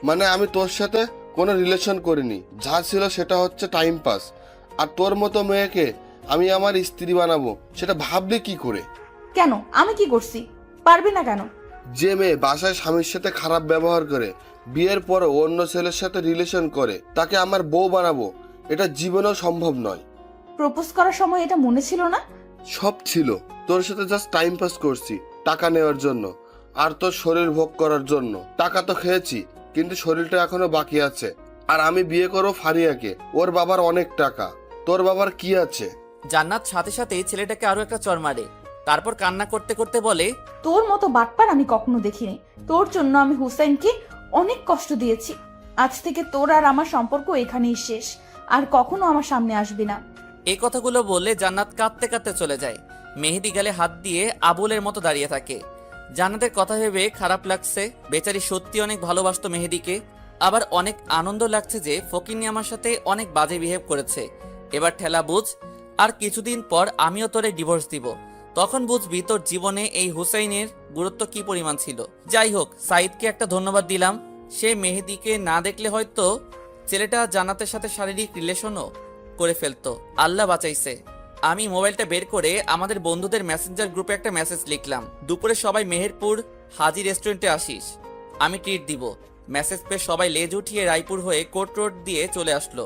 মানে আমি তোর সাথে কোনো রিলেশন করিনি। যা ছিল সেটা হচ্ছে টাইম পাস। আর তোর মতো মেয়েকে আমি আমার স্ত্রী বানাবো সেটা ভাবলি কি করে? কেন? আমি কি করছি? পারবি না কেন? যে মেয়ে বাসায় স্বামীর সাথে খারাপ ব্যবহার করে বিয়ের পরে অন্য ছেলের সাথে রিলেশন করে তাকে আমার বউ বানাবো, এটা জীবনেও সম্ভব নয়। প্রপোজ করার সময় এটা মনে ছিল না? সব ছিল, তোর সাথে জাস্ট টাইম পাস করছি টাকা নেওয়ার জন্য আর তোর শরীর ভোগ করার জন্য। টাকা তো খেয়েছি, কিন্তু শরীরটা এখনো বাকি আছে। আর আমি বিয়ে করবো ফারিয়াকে, ওর বাবার অনেক টাকা। তোর বাবার কি আছে? জান্নাত সাথে সাথেই ছেলেটাকে আরো একটা চর মারে। তারপর কান্না করতে করতে বলে, তোর মতো বাটপার আমি কখনো দেখিনি। তোর জন্য আমি হুসাইনকে অনেক কষ্ট দিয়েছি। আজ থেকে তোর আর আমার সম্পর্ক এখানেই শেষ। আর কখনো আমার সামনে আসবি না। এই কথাগুলো বললে জান্নাত কাঁদতে কাঁদতে চলে যায়। মেহেদি গালে হাত দিয়ে আবুলের মতো দাঁড়িয়ে থাকে। জান্নাতের কথা ভেবে খারাপ লাগছে। বেচারি সত্যি অনেক ভালোবাসতো মেহেদিকে। আবার অনেক আনন্দ লাগছে যে ফকিন্নি আমার সাথে অনেক বাজে বিহেভ করেছে। এবার ঠেলা বুঝ, আর কিছুদিন পর আমিও তোরে ডিভোর্স দিব। তখন বুঝবি তোর জীবনে এই হুসাইনের গুরুত্ব কি পরিমাণ ছিল। যাই হোক, সাইদকে একটা ধন্যবাদ দিলাম। সে মেহেদিকে না দেখলে হয়তো ছেলেটা জান্নাতের সাথে শারীরিক রিলেশনও করে ফেলতো। আল্লাহ বাঁচাইছে। আমি মোবাইলটা বের করে আমাদের বন্ধুদের মেসেঞ্জার গ্রুপে একটা মেসেজ লিখলাম, দুপুরে সবাই মেহেরপুর হাজি রেস্টুরেন্টে আসিস, আমি ট্রিট দিব। মেসেজ পেয়ে সবাই লেজ উঠিয়ে রায়পুর হয়ে কোর্ট রোড দিয়ে চলে আসলো।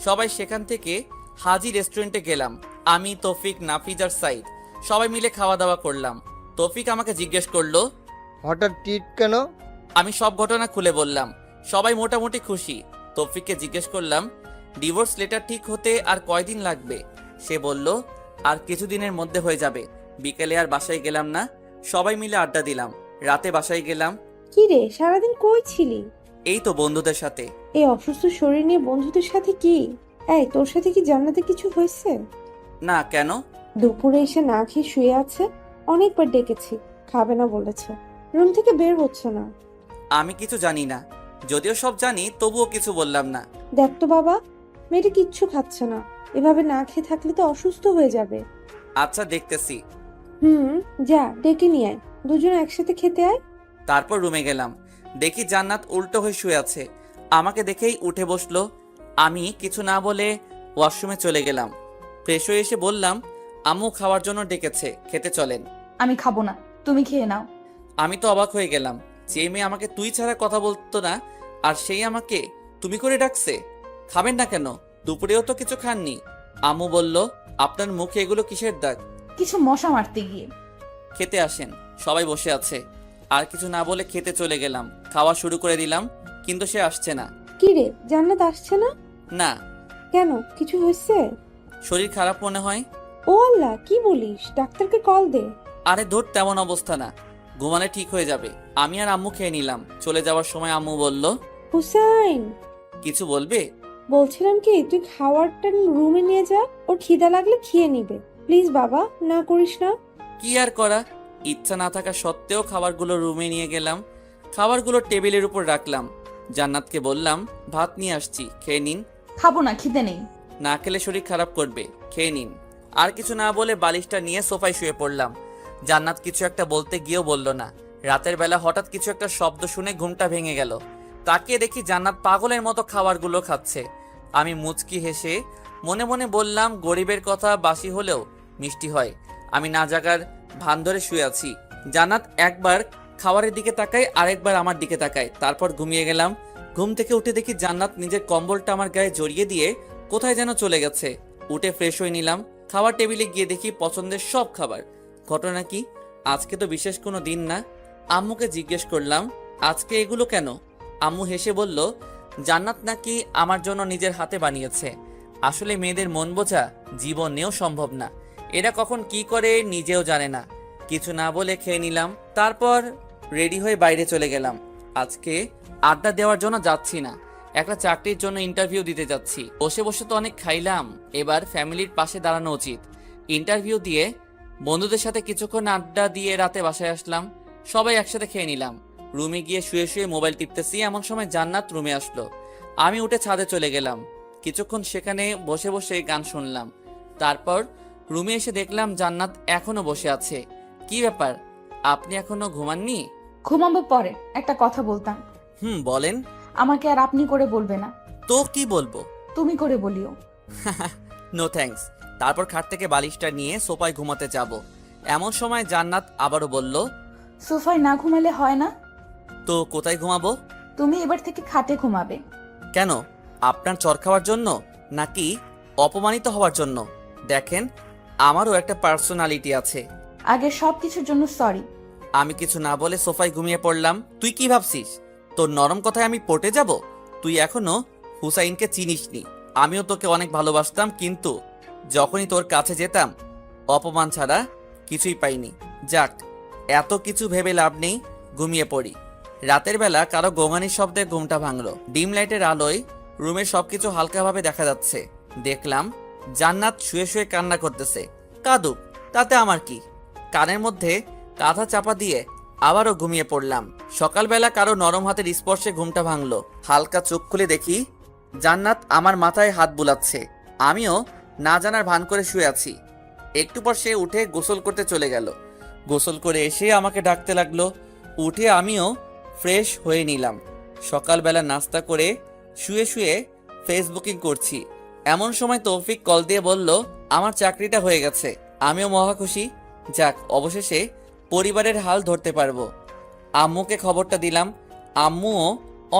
সবাই সেখান থেকে হাজি রেস্টুরেন্টে গেলাম। আমি, তৌফিক, নাফিজ আর সাইদ সবাই মিলে খাওয়া দাওয়া করলাম। তৌফিক আমাকে জিজ্ঞেস করলো, হঠাৎ টিট কেন? আমি সব ঘটনা খুলে বললাম। সবাই মোটামুটি খুশি। তৌফিককে জিজ্ঞেস করলাম, ডিভোর্স লেটার ঠিক হতে আর কয়দিন লাগবে? সে বলল, আর কিছুদিনের মধ্যে হয়ে যাবে। বিকেলে আর বাসায় গেলাম না, সবাই মিলে আড্ডা দিলাম। রাতে বাসায় গেলাম। কি রে, সারাদিন কই ছিলি? এই তো বন্ধুদের সাথে। এই অসুস্থ শরীর নিয়ে বন্ধুদের সাথে কি? এই, তোর সাথে কি জান্নাতে কিছু হয়েছে? না, কেন? দুপুরে এসে না খেয়ে শুয়ে আছে। অনেকবার ডেকেছি, খাবে না বলেছে। রুম থেকে বের হচ্ছে না। আমি কিছু জানি না, যদিও সব জানি তবুও কিছু বললাম না। দেখ তো বাবা, মেয়েটা কিচ্ছু খাচ্ছে না। এভাবে না খেয়ে থাকলে তো অসুস্থ হয়ে যাবে। আচ্ছা, দেখতেছি। যা ডেকে নিয়ে আয়, দুজনে একসাথে খেতে আয়। তারপর রুমে গেলাম। দেখি জান্নাত উল্টো হয়ে শুয়ে আছে। আমাকে দেখেই উঠে বসলো। আমি কিছু না বলে ওয়াশরুমে চলে গেলাম। ফ্রেশ হয়ে এসে বললাম, আম্মু খাওয়ার জন্য ডেকেছে, খেতে চলেন। আমি খাবো না, তুমি খেয়ে নাও। আমি তো অবাক হয়ে গেলাম, যে মেয়ে আমাকে তুই ছাড়া কথা বলতো না আর সেই আমাকে তুমি করে ডাকছে। খাবেন না কেন? দুপুরেও তো কিছু খাননি। আম্মু বলল, আপনার মুখে এগুলো কিসের দাগ? কিছু মশা মারতে গিয়ে। খেতে আসেন, সবাই বসে আছে। আর কিছু না বলে খেতে চলে গেলাম। খাওয়া শুরু করে দিলাম, কিন্তু সে আসছে না। কি রে, জান্নাত আসছে না? না, কেন, কিছু হয়েছে? শরীর খারাপ মনে হয়। ও আল্লাহ, কি বলিস? ডাক্তারকে কল দে। আরে ধর, তেমন অবস্থা না, ঘুমালে ঠিক হয়ে যাবে। আমি আর আম্মু খেয়ে নিলাম। চলে যাওয়ার সময় আম্মু বলল, হুসাইন, কিছু বলবে? বলছিলাম কি, তুই খাবারটা রুমে নিয়ে যা, ওর খিদা লাগলে খেয়ে নিবে। প্লিজ বাবা, না করিস না। কি আর করা, ইচ্ছা না থাকা সত্ত্বেও খাবারগুলো রুমে নিয়ে গেলাম। খাবারগুলো টেবিলের উপর রাখলাম। জান্নাতকে বললাম, ভাত নিয়ে আসছি, খেয়ে নিন। খাবো না, খিদে নেই। না খেলে শরীর খারাপ করবে, খেয়ে নিন। আর কিছু না বলে বালিশটা নিয়ে সোফায় শুয়ে পড়লাম। জান্নাত কিছু একটা বলতে গিয়েও বলল না। রাতের বেলা হঠাৎ কিছু একটা শব্দ শুনে ঘুমটা ভেঙে গেল। তাকিয়ে দেখি জান্নাত পাগলের মতো খাবারগুলো খাচ্ছে। আমি মুচকি হেসে মনে মনে বললাম, গরিবের কথা বাসি হলেও মিষ্টি হয়। আমি না জাগার ভান ধরে শুয়ে আছি। জান্নাত একবার খাবারের দিকে তাকায়, আরেকবার আমার দিকে তাকায়, তারপর ঘুমিয়ে গেলাম। ঘুম থেকে উঠে দেখি জান্নাত নিজের কম্বলটা আমার গায়ে জড়িয়ে দিয়ে কোথায় যেন চলে গেছে। উঠে ফ্রেশ হয়ে নিলাম। খাবার টেবিলে গিয়ে দেখি পছন্দের সব খাবার। ঘটনা কি? আজকে তো বিশেষ কোনো দিন না। আম্মুকে জিজ্ঞেস করলাম, আজকে এগুলো কেন? আম্মু হেসে বলল, জান্নাত নাকি আমার জন্য নিজের হাতে বানিয়েছে। আসলে মেয়েদের মন বোঝা জীবনেও সম্ভব না। এরা কখন কি করে নিজেও জানে না। কিছু না বলে খেয়ে নিলাম। তারপর রেডি হয়ে বাইরে চলে গেলাম। আজকে আড্ডা দেওয়ার জন্য যাচ্ছি না, একটা চাকরির জন্য ইন্টারভিউ দিতে যাচ্ছি। বসে বসে তো অনেক খাইলাম, এবার ফ্যামিলির পাশে দাঁড়ানো উচিত। ইন্টারভিউ দিয়ে বন্ধুদের সাথে কিছুক্ষণ আড্ডা দিয়ে রাতে বাসায় আসলাম। সবাই একসাথে খেয়ে নিলাম। রুমে গিয়ে শুয়ে শুয়ে মোবাইল টিপতেছি, এমন সময় জান্নাত রুমে আসলো। আমি উঠে ছাদে চলে গেলাম। কিছুক্ষণ সেখানে বসে বসে গান শুনলাম। তারপর রুমে এসে দেখলাম জান্নাত এখনো বসে আছে। কি ব্যাপার, আপনি এখনো ঘুমাননি? ঘুমাবো পরে, একটা কথা বলতাম। বলেন। আমাকে আর আপনি করে বলবে না, তো কি বলবো? তুমি করে বলিও। No thanks. তারপর খাট থেকে বালিশটা নিয়ে সোফায় ঘুমাতে যাব। এমন সময় জান্নাত আবারও বলল, সোফায় না ঘুমালে হয় না? তো কোথায় ঘুমাবো? তুমি এবার থেকে খাটে ঘুমাবে। কেন, আপনার চর খাওয়ার জন্য নাকি অপমানিত হওয়ার জন্য? দেখেন, আমারও একটা পার্সোনালিটি আছে। আগে সবকিছুর জন্য সরি। আমি কিছু না বলে সোফায় ঘুমিয়ে পড়লাম। তুই কি ভাবছিস তোর নরম কথায় আমি পটে যাব? তুই এখনো হুসাইনকে চিনিসনি। আমিও তোকে অনেক ভালোবাসতাম, কিন্তু যখনই তোর কাছে যেতাম অপমান ছাড়া কিছুই পাইনি। যাক, এত কিছু ভেবে লাভ নেই, ঘুমিয়ে পড়ি। রাতের বেলা কারো গোঙানির শব্দে ঘুমটা ভাঙলো। ডিম লাইটের আলোয় রুমের সবকিছু হালকাভাবে দেখা যাচ্ছে। দেখলাম জান্নাত শুয়ে শুয়ে কান্না করতেছে। কাঁদুক, তাতে আমার কি? কানের মধ্যে কাঁথা চাপা দিয়ে আবারও ঘুমিয়ে পড়লাম। সকালবেলা কারো নরম হাতের স্পর্শে ঘুমটা ভাঙলো। হালকা চোখ খুলে দেখি জান্নাত আমার মাথায় হাত বুলাচ্ছে। আমিও না জানার ভান করে শুয়ে আছি। একটু পর সে উঠে গোসল করতে চলে গেল। গোসল করে এসে আমাকে ডাকতে লাগলো। উঠে আমিও ফ্রেশ হয়ে নিলাম। সকালবেলা নাস্তা করে শুয়ে শুয়ে ফেসবুকিং করছি। এমন সময় তৌফিক কল দিয়ে বলল, আমার চাকরিটা হয়ে গেছে। আমিও মহা খুশি। যাক, অবশেষে পরিবারের হাল ধরতে পারবো। আম্মুকে খবরটা দিলাম। আম্মুও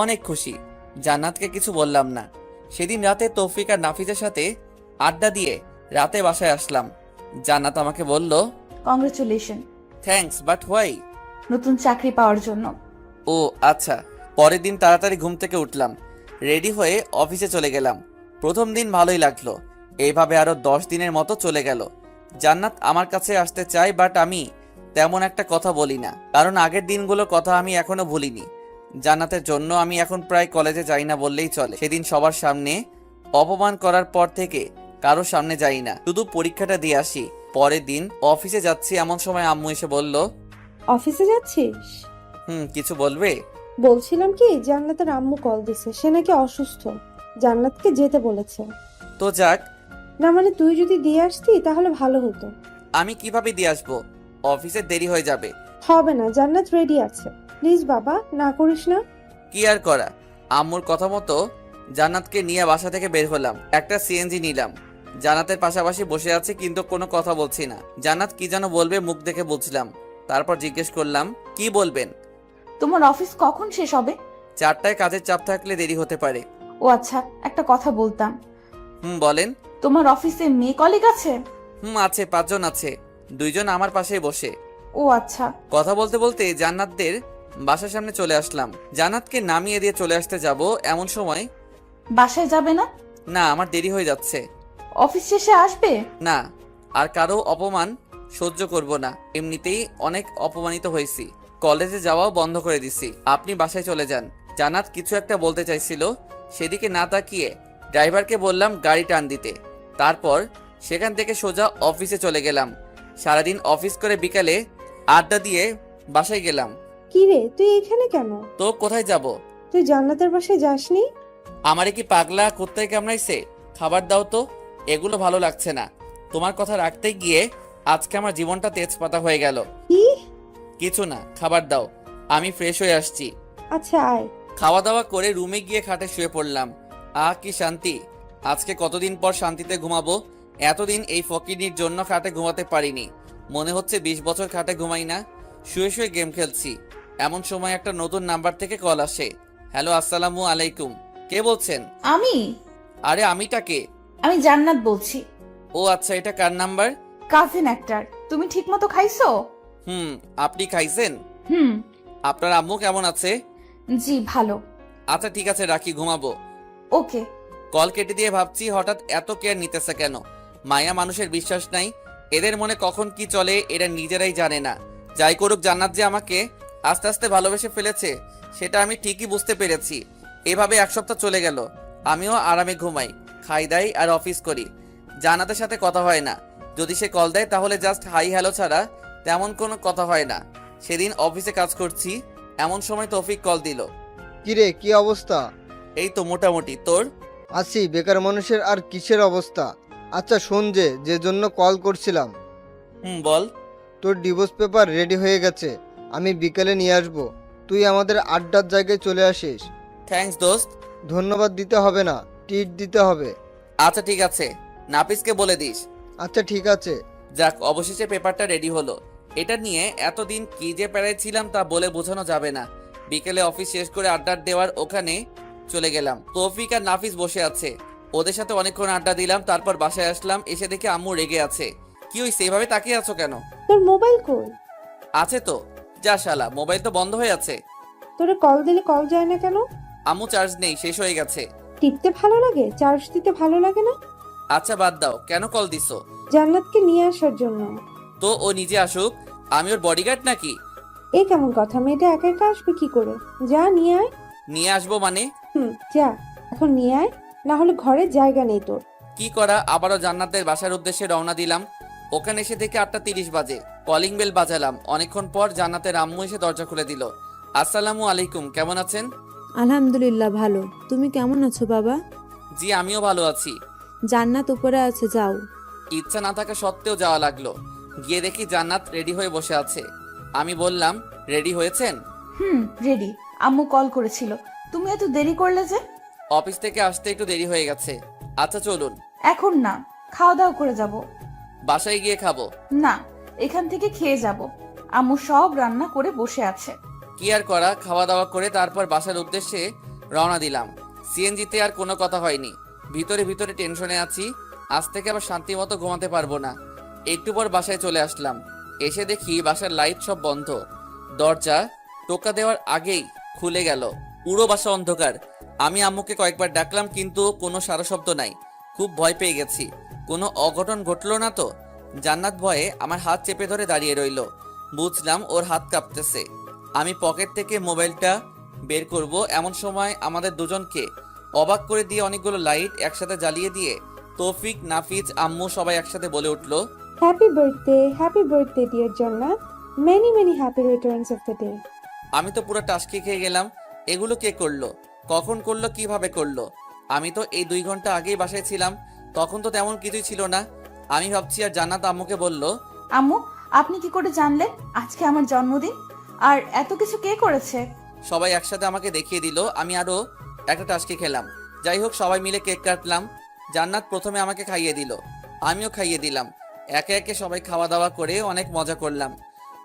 অনেক খুশি। জান্নাতকে কিছু বললাম না। সেদিন রাতে তৌফিক আর নাফিজের সাথে আড্ডা দিয়ে রাতে বাসায় আসলাম। জান্নাত আমাকে বলল, কংগ্রেচুলেশন। Thanks, but why? নতুন চাকরি পাওয়ার জন্য। ও আচ্ছা। পরের দিন তাড়াতাড়ি ঘুম থেকে উঠলাম, রেডি হয়ে অফিসে চলে গেলাম। প্রথম দিন ভালোই লাগলো। এইভাবে আরো 10 দিনের মতো চলে গেল। জান্নাত আমার কাছে আসতে চাই, বাট আমি তেমন একটা কথা বলি না, কারণ আগের দিনগুলোর কথা আমি এখনো ভুলিনি। জান্নাতের জন্য আমি এখন প্রায় কলেজে যাই না বললেই চলে। সেদিন সবার সামনে অপমান করার পর থেকে কারোর সামনে যাই না, শুধু পরীক্ষাটা দিয়ে আসি। পরের দিন অফিসে যাচ্ছি, এমন সময় আম্মু এসে বলল, অফিসে যাচ্ছিস? কিছু বলবে? বলছিলাম কি, জান্নাতের আম্মু কল দিছে, সে নাকি অসুস্থ, জান্নাতকে যেতে বলেছে। তো যাক। না মানে, তুই যদি দিয়ে আসতি তাহলে ভালো হতো। আমি কিভাবে দিয়ে আসবো? অফিসে দেরি হয়ে যাবে। হবে না, জান্নাত রেডি আছে। প্লিজ বাবা, না করিস না। কি আর করা, আম্মুর কথা মতো জান্নাতকে নিয়ে বাসা থেকে বের হলাম। একটা সিএনজি নিলাম। জান্নাতের পাশাপাশি বসে আছে, কিন্তু কোনো কথা বলছি না। জান্নাত কি যেন বলবে মুখ দেখে বুঝলাম। তারপর জিজ্ঞেস করলাম, কি বলবেন? তোমার অফিস কখন শেষ হবে? 4টায় কাজের চাপ থাকলে দেরি হতে পারে। ও আচ্ছা, একটা কথা বলতাম। বলেন। তোমার অফিসে মেয়ে কলিগ আছে? আছে, 5 জন আছে। 2 জন আমার পাশেই বসে। ও আচ্ছা। কথা বলতে বলতে জান্নাতদের বাসার সামনে চলে আসলাম। জান্নাতকে নামিয়ে দিয়ে চলে আসতে যাব এমন সময়, বাসায় যাবে না? না, আমার দেরি হয়ে যাচ্ছে। অফিস শেষে আসবে? না, আর কারো অপমান সহ্য করব না। এমনিতেই অনেক অপমানিত হয়েছি। কলেজে যাওয়াও বন্ধ করে দিছি। আপনি বাসায় চলে যান। জান্নাত কিছু একটা বলতে চাইছিল, সেদিকে না তাকিয়ে ড্রাইভারকে বললাম গাড়ি টান দিতে। তারপর সেখান থেকে সোজা অফিসে চলে গেলাম। সারাদিন অফিস করে বিকালে আড্ডা দিয়ে বাসায় গেলাম। কি রে, তুই এখানে কেন? তো কোথায় যাব? তুই জান্নাতের বাসায় যাসনি? আমারে কি পাগলা কুত্তায় কামড়াইছে? খাবার দাও তো, এগুলো ভালো লাগছে না। তোমার কথা রাখতে গিয়ে আজকে আমার জীবনটা তেজপাতা হয়ে গেল। কি? কিছু না, খাবার দাও, আমি ফ্রেশ হয়ে আসছি। আচ্ছা আয়। খাওয়া দাওয়া করে রুমে গিয়ে খাটে শুয়ে পড়লাম। কি শান্তি! আজকে কতদিন পর শান্তিতে ঘুমাবো। এতদিন এই ফকিনির জন্য খাটে ঘুমাতে পারিনি। মনে হচ্ছে 20 বছর খাটে ঘুমাই না। শুয়ে শুয়ে গেম খেলছি, এমন সময় একটা নতুন নাম্বার থেকে কল আসে। হ্যালো, আসসালামু আলাইকুম। কে বলছেন? আমি আরে আমিটাকে। আমি জান্নাত বলছি। ও আচ্ছা, এটা কার নাম্বার? কাজিন একটার। তুমি ঠিকমতো খাইছো? আপনি খাইছেন? হুম। আপনার আম্মু কেমন আছে? জি ভালো। আচ্ছা ঠিক আছে, রাখি, ঘুমাবো। ওকে। কল কেটে দিয়ে ভাবছি হঠাৎ এত কেয়ার নিতেছে কেন। মায়া মানুষের বিশ্বাস নাই, এদের মনে কখন কি চলে এরা নিজেরাই জানে না। যাই করুক, জান্নাত যে আমাকে আস্তে আস্তে ভালোবেসে ফেলেছে সেটা আমি ঠিকই বুঝতে পেরেছি। এভাবে 1 সপ্তাহ চলে গেল। আমিও আরামে ঘুমাই, খাই দাই আর অফিস করি। জান্নাতের সাথে কথা হয় না। যদি সে কল দেয় তাহলে জাস্ট হাই হ্যালো ছাড়া তেমন কোনো কথা হয় না। সেদিন অফিসে কাজ করছি, এমন সময় তৌফিক কল দিল। কিরে, কি অবস্থা? এই তো মোটামুটি, তোর? আছি, বেকার মানুষের আর কিসের অবস্থা। আচ্ছা শোন, যে জন্য কল করছিলাম, বল। তোর ডিভোর্স পেপার রেডি হয়ে গেছে। আমি বিকেলে নিয়ে আসব, তুই আমাদের আড্ডার জায়গায় চলে আসিস। থ্যাঙ্কস দোস্ত। ধন্যবাদ দিতে হবে না, ট্রিট দিতে হবে। আচ্ছা ঠিক আছে, নাপিসকে বলে দিস। আচ্ছা ঠিক আছে। যাক, অবশেষে পেপারটা রেডি হলো। এটা নিয়ে এতদিন কি যে পেরেছিলাম তা বলে বোঝানো যাবে না। বিকেলে অফিস শেষ করে আড্ডা দেওয়ার ওখানে চলে গেলাম। তৌফিক আর নাফিস বসে আছে, ওদের সাথে অনেকক্ষণ আড্ডা দিলাম। তারপর বাসায় আসলাম, এসে দেখি আম্মু রেগে আছে। কি হইছে, এভাবে তাকিয়ে আছো কেন? তোর মোবাইল কই? আছে তো। যা শালা, মোবাইল তো বন্ধ হয়ে আছে। তোরে কল দিলে কল যায় না কেন? আম্মু চার্জ নেই, শেষ হয়ে গেছে। টিপতে ভালো লাগে, চার্জ দিতে ভালো লাগে না? আচ্ছা বাদ দাও, কেন কল দিছো? জান্নাতকে নিয়ে আসার জন্য। তো ও নিজে আসুক, আমি ওর বডিগার্ড নাকি? এ কেমন কথা? মেয়েটা একা একা আসবে কি করে? যা নিয়ে আয়। নিয়ে আসবো মানে? যা, এখন নিয়ে আয়, না হলে ঘরে জায়গা নেই তোর। কি করা, আবারও জান্নাতের বাসার উদ্দেশ্যে রওনা দিলাম। ওখানে এসে দেখে 8:30 বাজে। কলিং বেল বাজালাম। অনেকক্ষণ পর জান্নাতের আম্মু এসে দরজা খুলে দিল। আসসালামু আলাইকুম, কেমন আছেন? আলহামদুলিল্লাহ ভালো। তুমি কেমন আছো বাবা? জি আমিও ভালো আছি। জান্নাত উপরে আছে, যাও। ইচ্ছা না থাকা সত্ত্বেও যাওয়া লাগলো। গিয়ে দেখি জান্নাত রেডি হয়ে বসে আছে। আমি বললাম, রেডি হয়েছেন? রেডি। আম্মু কল করেছিল। তুমি এত দেরি করলে যে? অফিস থেকে আসতে একটু দেরি হয়ে গেছে। আচ্ছা চলুন। এখন না, খাওয়া দাওয়া করে যাব। বাসায় গিয়ে খাবো। না, এখান থেকে খেয়ে যাব। আম্মু সব রান্না করে বসে আছে। কি আর করা, খাওয়া দাওয়া করে তারপর বাসার উদ্দেশ্যে রওনা দিলাম। সিএনজিতে আর কোনো কথা হয়নি। ভিতরে ভিতরে টেনশনে আছি, আজ থেকে আবার শান্তি মতো ঘুমাতে পারবো না। একটু পর বাসায় চলে আসলাম। এসে দেখি বাসার লাইট সব বন্ধ। দরজা টোকা দেওয়ার আগেই খুলে গেল। পুরো বাসা অন্ধকার। আমি আম্মুকে কয়েকবার ডাকলাম কিন্তু কোনো সারা শব্দ নাই। খুব ভয় পেয়ে গেছি, কোনো অঘটন ঘটলো না তো। জান্নাত ভয়ে আমার হাত চেপে ধরে দাঁড়িয়ে রইল। বুঝলাম ওর হাত কাঁপতেছে। আমি পকেট থেকে মোবাইলটা বের করব এমন সময় আমাদের দুজনকে অবাক করে দিয়ে অনেকগুলো লাইট একসাথে জ্বালিয়ে দিয়ে তৌফিক, নাফিজ, আম্মু সবাই একসাথে বলে উঠলো, হ্যাপি বার্থডে ডিয়ার জান্নাত, many many happy Returns of the day. আমি তো পুরো টাসকি খেয়ে গেলাম। এগুলো কে করলো, কখন করলো, কিভাবে করলো? আমি তো এই 2 ঘন্টা আগেই বাসায় ছিলাম, তখন তো তেমন কিছুই ছিল না। আমি ভাবছি আর জান্নাত আম্মুকে বলল, আম্মু, আপনি কি করে জানলেন আজকে আমার জন্মদিন? আর এত কিছু কে করেছে? সবাই একসাথে আমাকে দেখিয়ে দিল। আমি আরো একটা টাসকি খেলাম। যাই হোক, সবাই মিলে কেক কাটলাম। জান্নাত প্রথমে আমাকে খাইয়ে দিল, আমিও খাইয়ে দিলাম। একে একে সবাই খাওয়া দাওয়া করে অনেক মজা করলাম।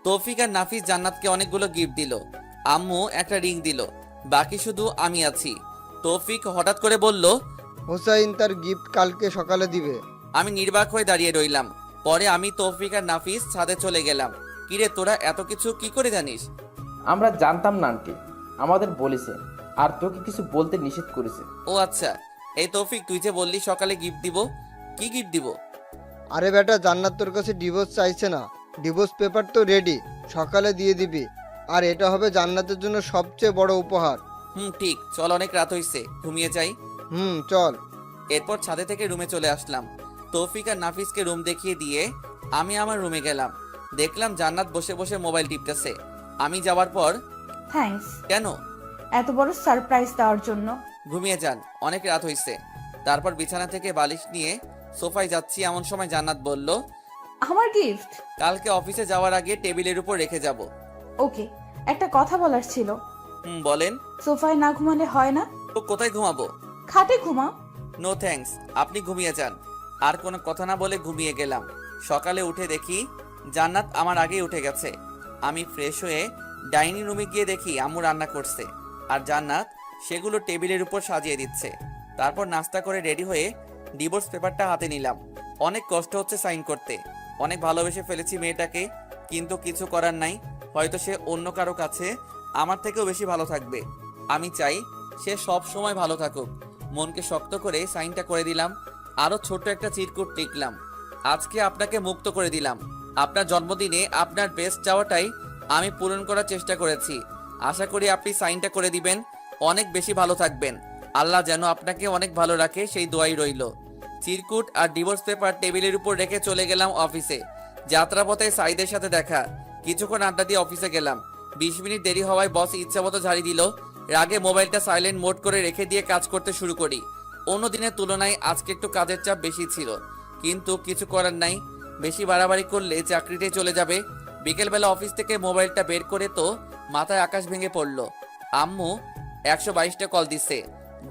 তৌফিক আর নাফিস জান্নাতকে অনেকগুলো গিফট দিল। আম্মু একটা রিং দিল। বাকি শুধু আমি আছি। তৌফিক হঠাৎ করে বলল, হোসাইন তার গিফট কালকে সকালে দিবে। আমি নির্বাক হয়ে দাঁড়িয়ে রইলাম। পরে আমি তৌফিক আর নাফিস ছাদে চলে গেলাম। কিরে, তোরা এত কিছু কি করে জানিস? আমরা জানতাম না আন্টি, আমাদের বলেছে আর তোকে কিছু বলতে নিষেধ করেছে। ও আচ্ছা। এই তৌফিক, তুই যে বললি সকালে গিফট দিব, কি গিফট দিব? আরে বেটা, জান্নাত তোর কাছে ডিভোর্স চাইছে না, ডিভোর্স পেপার তো রেডি, সকালে দিয়ে দিবি। আর এটা হবে জান্নাতের জন্য সবচেয়ে বড় উপহার। ঠিক, চল, অনেক রাত হইছে, ঘুমিয়ে যাই। চল। এরপর ছাদে থেকে রুমে চলে আসলাম। তৌফিক আর নাফিসকে রুম দেখিয়ে দিয়ে আমি আমার রুমে গেলাম। দেখলাম জান্নাত বসে বসে মোবাইল টিপতেছে। আমি যাওয়ার পর, থ্যাঙ্কস কেন? এত বড় সারপ্রাইজ দেওয়ার জন্য। ঘুমিয়ে যান, অনেক রাত হইছে। তারপর বিছানা থেকে বালিশ নিয়ে সোফায় যাচ্ছি, এমন সময় জান্নাত বলল, আমার গিফট? কালকে অফিসে যাওয়ার আগে টেবিলের উপর রেখে যাব। ওকে, একটা কথা বলার ছিল। বলেন। সোফায় না ঘুমালে হয় না? তো কোথায় ঘুমাবো? খাটে ঘুমাও। নো থ্যাঙ্কস, আপনি ঘুমিয়ে যান। আর কোনো কথা না বলে ঘুমিয়ে গেলাম। সকালে উঠে দেখি জান্নাত আমার আগেই উঠে গেছে। আমি ফ্রেশ হয়ে ডাইনিং রুমে গিয়ে দেখি আম্মু রান্না করছে, আর জান্নাত সেগুলো টেবিলের উপর সাজিয়ে দিচ্ছে। তারপর নাস্তা করে রেডি হয়ে ডিভোর্স পেপারটা হাতে নিলাম। অনেক কষ্ট হচ্ছে সাইন করতে। অনেক ভালোবেসে ফেলেছি মেয়েটাকে, কিন্তু কিছু করার নাই। হয়তো সে অন্য কারো কাছে আমার থেকেও বেশি ভালো থাকবে। আমি চাই সে সব সময় ভালো থাকুক। মনকে শক্ত করে সাইনটা করে দিলাম। আরও ছোট্ট একটা চিরকুট লিখলাম, আজকে আপনাকে মুক্ত করে দিলাম। আপনার জন্মদিনে আপনার বেস্ট চাওয়াটাই আমি পূরণ করার চেষ্টা করেছি। আশা করি আপনি সাইনটা করে দিবেন। অনেক বেশি ভালো থাকবেন। আল্লাহ যেন আপনাকে অনেক ভালো রাখে, সেই দোয়াই রইল। চিরকুট আর ডিভোর্স পেপার টেবিলের উপর রেখে চলে গেলাম অফিসে। যাত্রাপথে সাইদের সাথে দেখা। কিছুক্ষণ আড্ডা দিয়ে অফিসে গেলাম। 20 মিনিট দেরি হওয়ায় বস ইচ্ছামতো ঝাড়ি দিল। রাগে মোবাইলটা সাইলেন্ট মোড করে রেখে দিয়ে কাজ করতে শুরু করি। অন্য দিনের তুলনায় আজকে একটু কাজের চাপ বেশি ছিল, কিন্তু কিছু করার নাই। বেশি বাড়াবাড়ি করলে চাকরিটাই চলে যাবে। বিকেলবেলা অফিস থেকে মোবাইলটা বের করে তো মাথায় আকাশ ভেঙে পড়ল। আম্মু 122টা কল দিছে।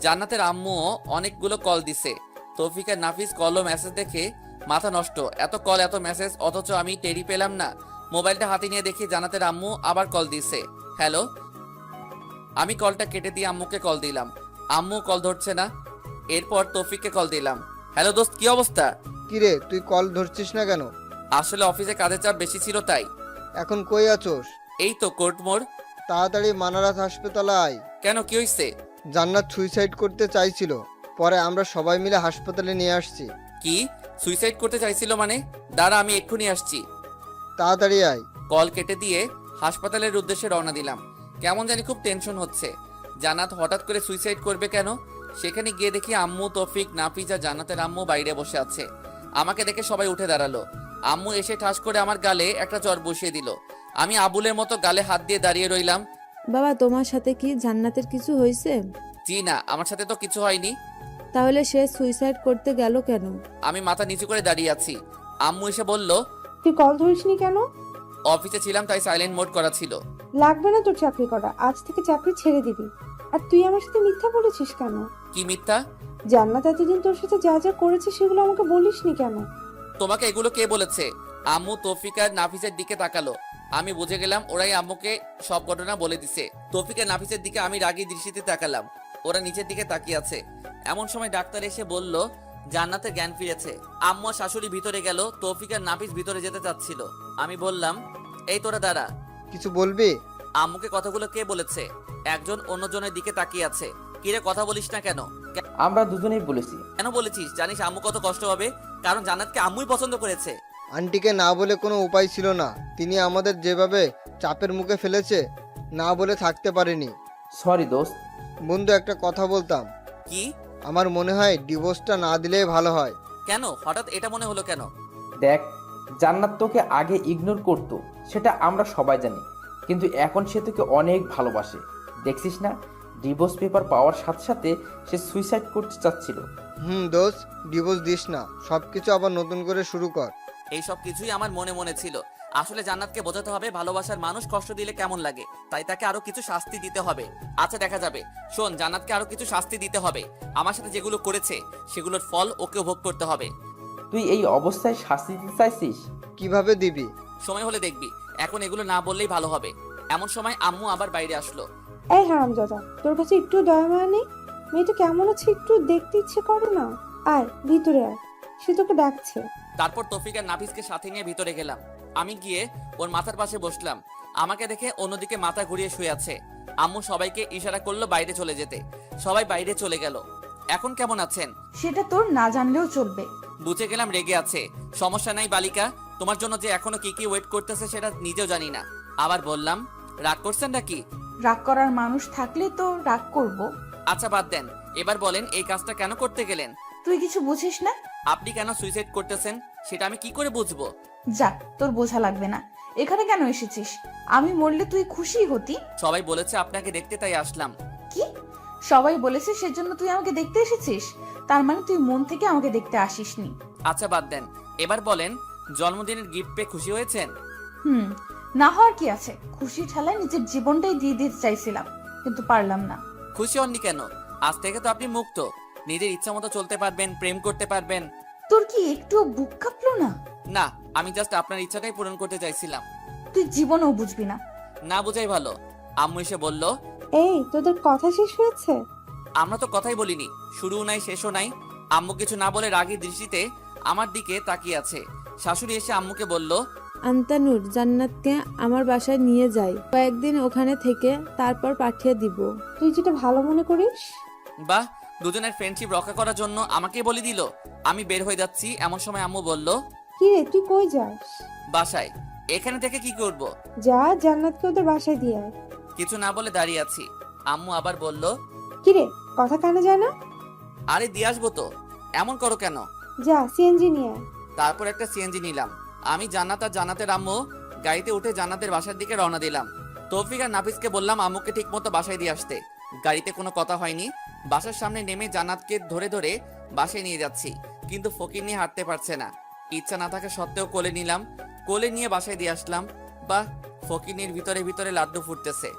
জান্নাতের আম্মুও অনেকগুলো কল দিছে। তৌফিক আর নাফিস কল ও মেসেজ দেখে মাথা নষ্ট। এত কল, এত মেসেজ, অথচ আমি টেরি পেলাম না। মোবাইলটা হাতে নিয়ে দেখি জান্নাতের আম্মু আবার কল দিছে। হ্যালো। আমি কলটা কেটে দিয়ে আম্মুকে কল দিলাম। আম্মু কল ধরছে না। এরপর তৌফিককে কল দিলাম। হ্যালো দোস্ত, কি অবস্থা? কিরে, তুই কল ধরছিস না কেন? আসলে অফিসে কাজের চাপ বেশি ছিল তাই। এখন কই আছোস? এই তো কোর্ট মোড়। তাড়াতাড়ি মানারাত হাসপাতালে আয়। কেন, কি হইছে? জান্নাত সুইসাইড করতে চাইছিল, পরে আমরা সবাই মিলে হাসপাতালে নিয়ে আসছি। কি সুইসাইড করতে চাইছিল মানে? দাঁড়া, আমি এক্ষুনি আসছি। তাড়াতাড়ি আয়। কল কেটে দিয়ে হাসপাতালের উদ্দেশ্যে রওনা দিলাম। কেমন জানি খুব টেনশন হচ্ছে। জান্নাত হঠাৎ করে সুইসাইড করবে কেন? সেখানে গিয়ে দেখি আম্মু, তৌফিক, নাফিস আর জান্নাতের আম্মু বাইরে বসে আছে। আমাকে দেখে সবাই উঠে দাঁড়ালো। আম্মু এসে ঠাস করে আমার গালে একটা চড় বসিয়ে দিল। আমি আবুলের মতো গালে হাত দিয়ে দাঁড়িয়ে রইলাম। বাবা, তোমার সাথে কি জান্নাতের কিছু হয়েছে? জি না, আমার সাথে তো কিছু হয়নি। তাহলে সে সুইসাইড করতে গেল কেন? আমি মাথা নিচু করে দাঁড়িয়ে আছি। আম্মু এসে বলল, তুই কল ধরিসনি কেন? অফিসে ছিলাম তাই সাইলেন্ট মোড করা ছিল। লাগবে না তোর চাকরি করা, আজ থেকে চাকরি ছেড়ে দিবি। আর তুই আমার সাথে মিথ্যা বলেছিস কেন? কি মিথ্যা? জান্নাত এতদিন তোর সাথে যা যা করেছে সেগুলো আমাকে বলিসনি কেন? তোমাকে এগুলো কে বলেছে? আম্মু তৌফিক আর নাফিসের দিকে তাকালো। আমি বুঝে গেলাম ওরাই আম্মুকে সব ঘটনা বলে দিছে। তৌফিক আর নাফিসের দিকে আমি রাগী দৃষ্টিতে তাকালাম। ওরা নিচের দিকে তাকিয়ে আছে। এমন সময় ডাক্তার এসে বলল জান্নাতের জ্ঞান ফিরেছে। আম্মু আর শাশুড়ি ভিতরে গেল। তৌফিক আর নাফিস ভিতরে যেতে চাচ্ছিল। আমি বললাম, এই তোরা দাঁড়া। কিছু বলবি? আম্মুকে কথাগুলো কে বলেছে? একজন অন্যজনের দিকে তাকিয়ে আছে। কিরে, কথা বলিস না কেন? আমরা দুজনেই বলেছি। কেন বলেছিস? জানিস আম্মু কত কষ্ট হবে, কারণ জান্নাতকে আম্মুই পছন্দ করেছে। আন্টিকে না বলে কোনো উপায় ছিল না। তিনি আমাদের যেভাবে চাপের মুখে ফেলেছে, না বলে থাকতে পারিনি। সরি দোস্ত। বন্ধু, একটা কথা বলতাম। কি? আমার মনে হয় ডিভোর্সটা না দিলেই ভালো হয়। কেন হঠাৎ এটা মনে হলো কেন? দেখ, জান্নাত তোকে আগে ইগনোর করতো, সেটা আমরা সবাই জানি, কিন্তু এখন সে তোকে অনেক ভালোবাসে। দেখছিস না, ডিভোর্স পেপার পাওয়ার সাথে সাথে সে সুইসাইড করতে চাচ্ছিল। দোস্ত, ডিভোর্স দিস না, সবকিছু আবার নতুন করে শুরু কর। এই সব কিছুই আমার মনে মনে ছিল। আসলে জান্নাতকে বোঝাতে হবে ভালোবাসার মানুষ কষ্ট দিলে কেমন লাগে, তাই তাকে আরো কিছু শাস্তি দিতে হবে। আচ্ছা, দেখা যাবে। শোন, জান্নাতকে আরো কিছু শাস্তি দিতে হবে। আমার সাথে যেগুলো করেছে সেগুলোর ফল ওকে ভোগ করতে হবে। তুই এই অবস্থায় শাস্তি দিতে চাইছিস? কিভাবে দিবি? সময় হলে দেখবি। এখন এগুলো না বললেই ভালো হবে। এমন সময় আম্মু আবার বাইরে আসলো। এই হারামজাদা, তোর কাছে একটু দয়া মায়া নেই? মেয়েটা কেমন আছে একটু দেখতে ইচ্ছে করে না? আয় ভিতরে আয়, সে তোকে ডাকছে। তারপর তৌফিক আর নাফিসকে সাথে নিয়ে ভিতরে গেলাম। আমি গিয়ে ওর মাথার পাশে বসলাম। আমাকে দেখে অন্যদিকে মাথা ঘুরিয়ে শুয়ে আছে। আম্মু সবাইকে ইশারা করলো বাইরে চলে যেতে। সবাই বাইরে চলে গেল। এখন কেমন আছেন? সেটা তোর না জানলেও চলবে। বুঝে গেলাম রেগে আছে। সমস্যা নাই বালিকা, তোমার জন্য যে এখনো কি কি ওয়েট করতেছে সেটা নিজেও জানি না। আবার বললাম, রাগ করছেন নাকি? রাগ করার মানুষ থাকলে তো রাগ করব। আচ্ছা বাদ দেন, এবার বলেন এই কাজটা কেন করতে গেলেন? তুই কিছু বুঝিস না? আপনি কেন সুইসাইড করতেছেন সেটা আমি কি করে বুঝবো? যা, তোর বোঝা লাগবে না। এখানে কেন এসেছিস? আমি মরলে তুই খুশি হতি? সবাই বলেছে আপনাকে দেখতে, তাই আসলাম। কি? সবাই বলেছে সেজন্য তুই আমাকে দেখতে এসেছিস? তার মানে তুই মন থেকে আমাকে দেখতে আসিসনি। আচ্ছা বাদ দেন, এবার বলেন জন্মদিনের গিফট পেয়ে খুশি হয়েছেন? না হওয়ার কি আছে? খুশি ঠেলায় নিজের জীবনটাই দিয়ে দিতে চাইছিলাম, কিন্তু পারলাম না। খুশি হননি কেন? আজ থেকে তো আপনি মুক্ত, নিজের ইচ্ছা মতো চলতে পারবেন, প্রেম করতে পারবেন। তোর কি একটু বুক কাঁপলো না? না, আমি জাস্ট আপনার ইচ্ছাটাই পূরণ করতে চাইছিলাম। তুই জীবনেও বুঝবি না। না বোঝাই ভালো। আম্মু এসে বলল, এই তোদের কথা শেষ হয়েছে? আমরা তো কথাই বলিনি, শুরুও নাই শেষও নাই। আম্মু কিছু না বলে রাগী দৃষ্টিতে আমার দিকে তাকিয়ে আছে। শাশুড়ি এসে আম্মুকে বলল, আন্তানুর জান্নাতকে আমার বাসায় নিয়ে যাই, কয়েকদিন ওখানে থেকে তারপর পাঠিয়ে দিব। তুই যেটা ভালো মনে করিস। বাহ, দুজনের ফ্রেন্ডশিপ রক্ষা করার জন্য আমাকে বলে দিল। আমি বের হয়ে যাচ্ছি, এমন সময় আম্মু বলল, কি রে তুই কই যাস? বাসায়। এখানে থেকে কি করব? যা জান্নাতকে ওদের বাসায় দিয়ে আয়। কিছু না বলে দাঁড়িয়ে আছি। আম্মু আবার বলল, কি রে কথা কানে যায় না? আরে দিয়ে আসবো তো, এমন করো কেন? যা সিএনজি নিয়ে আয়। তারপর একটা সিএনজি নিলাম। আমি জান্নাত আর জান্নাতের আম্মু গাড়িতে উঠে জান্নাতের বাসার দিকে রওনা দিলাম। তৌফিক আর নাফিসকে বললাম আম্মুকে ঠিক মতো বাসায় দিয়ে আসতে। গাড়িতে কোনো কথা হয়নি। বাসার সামনে নেমে জান্নাতকে ধরে ধরে বাসায় নিয়ে যাচ্ছি, কিন্তু ফকির নিয়ে হাঁটতে পারছে না। ইচ্ছা না থাকা সত্ত্বেও কোলে নিলাম, কোলে নিয়ে বাসায় দিয়ে আসলাম। বা ফকিরনির ভিতরে ভিতরে লাড্ডু ফুটতেছে।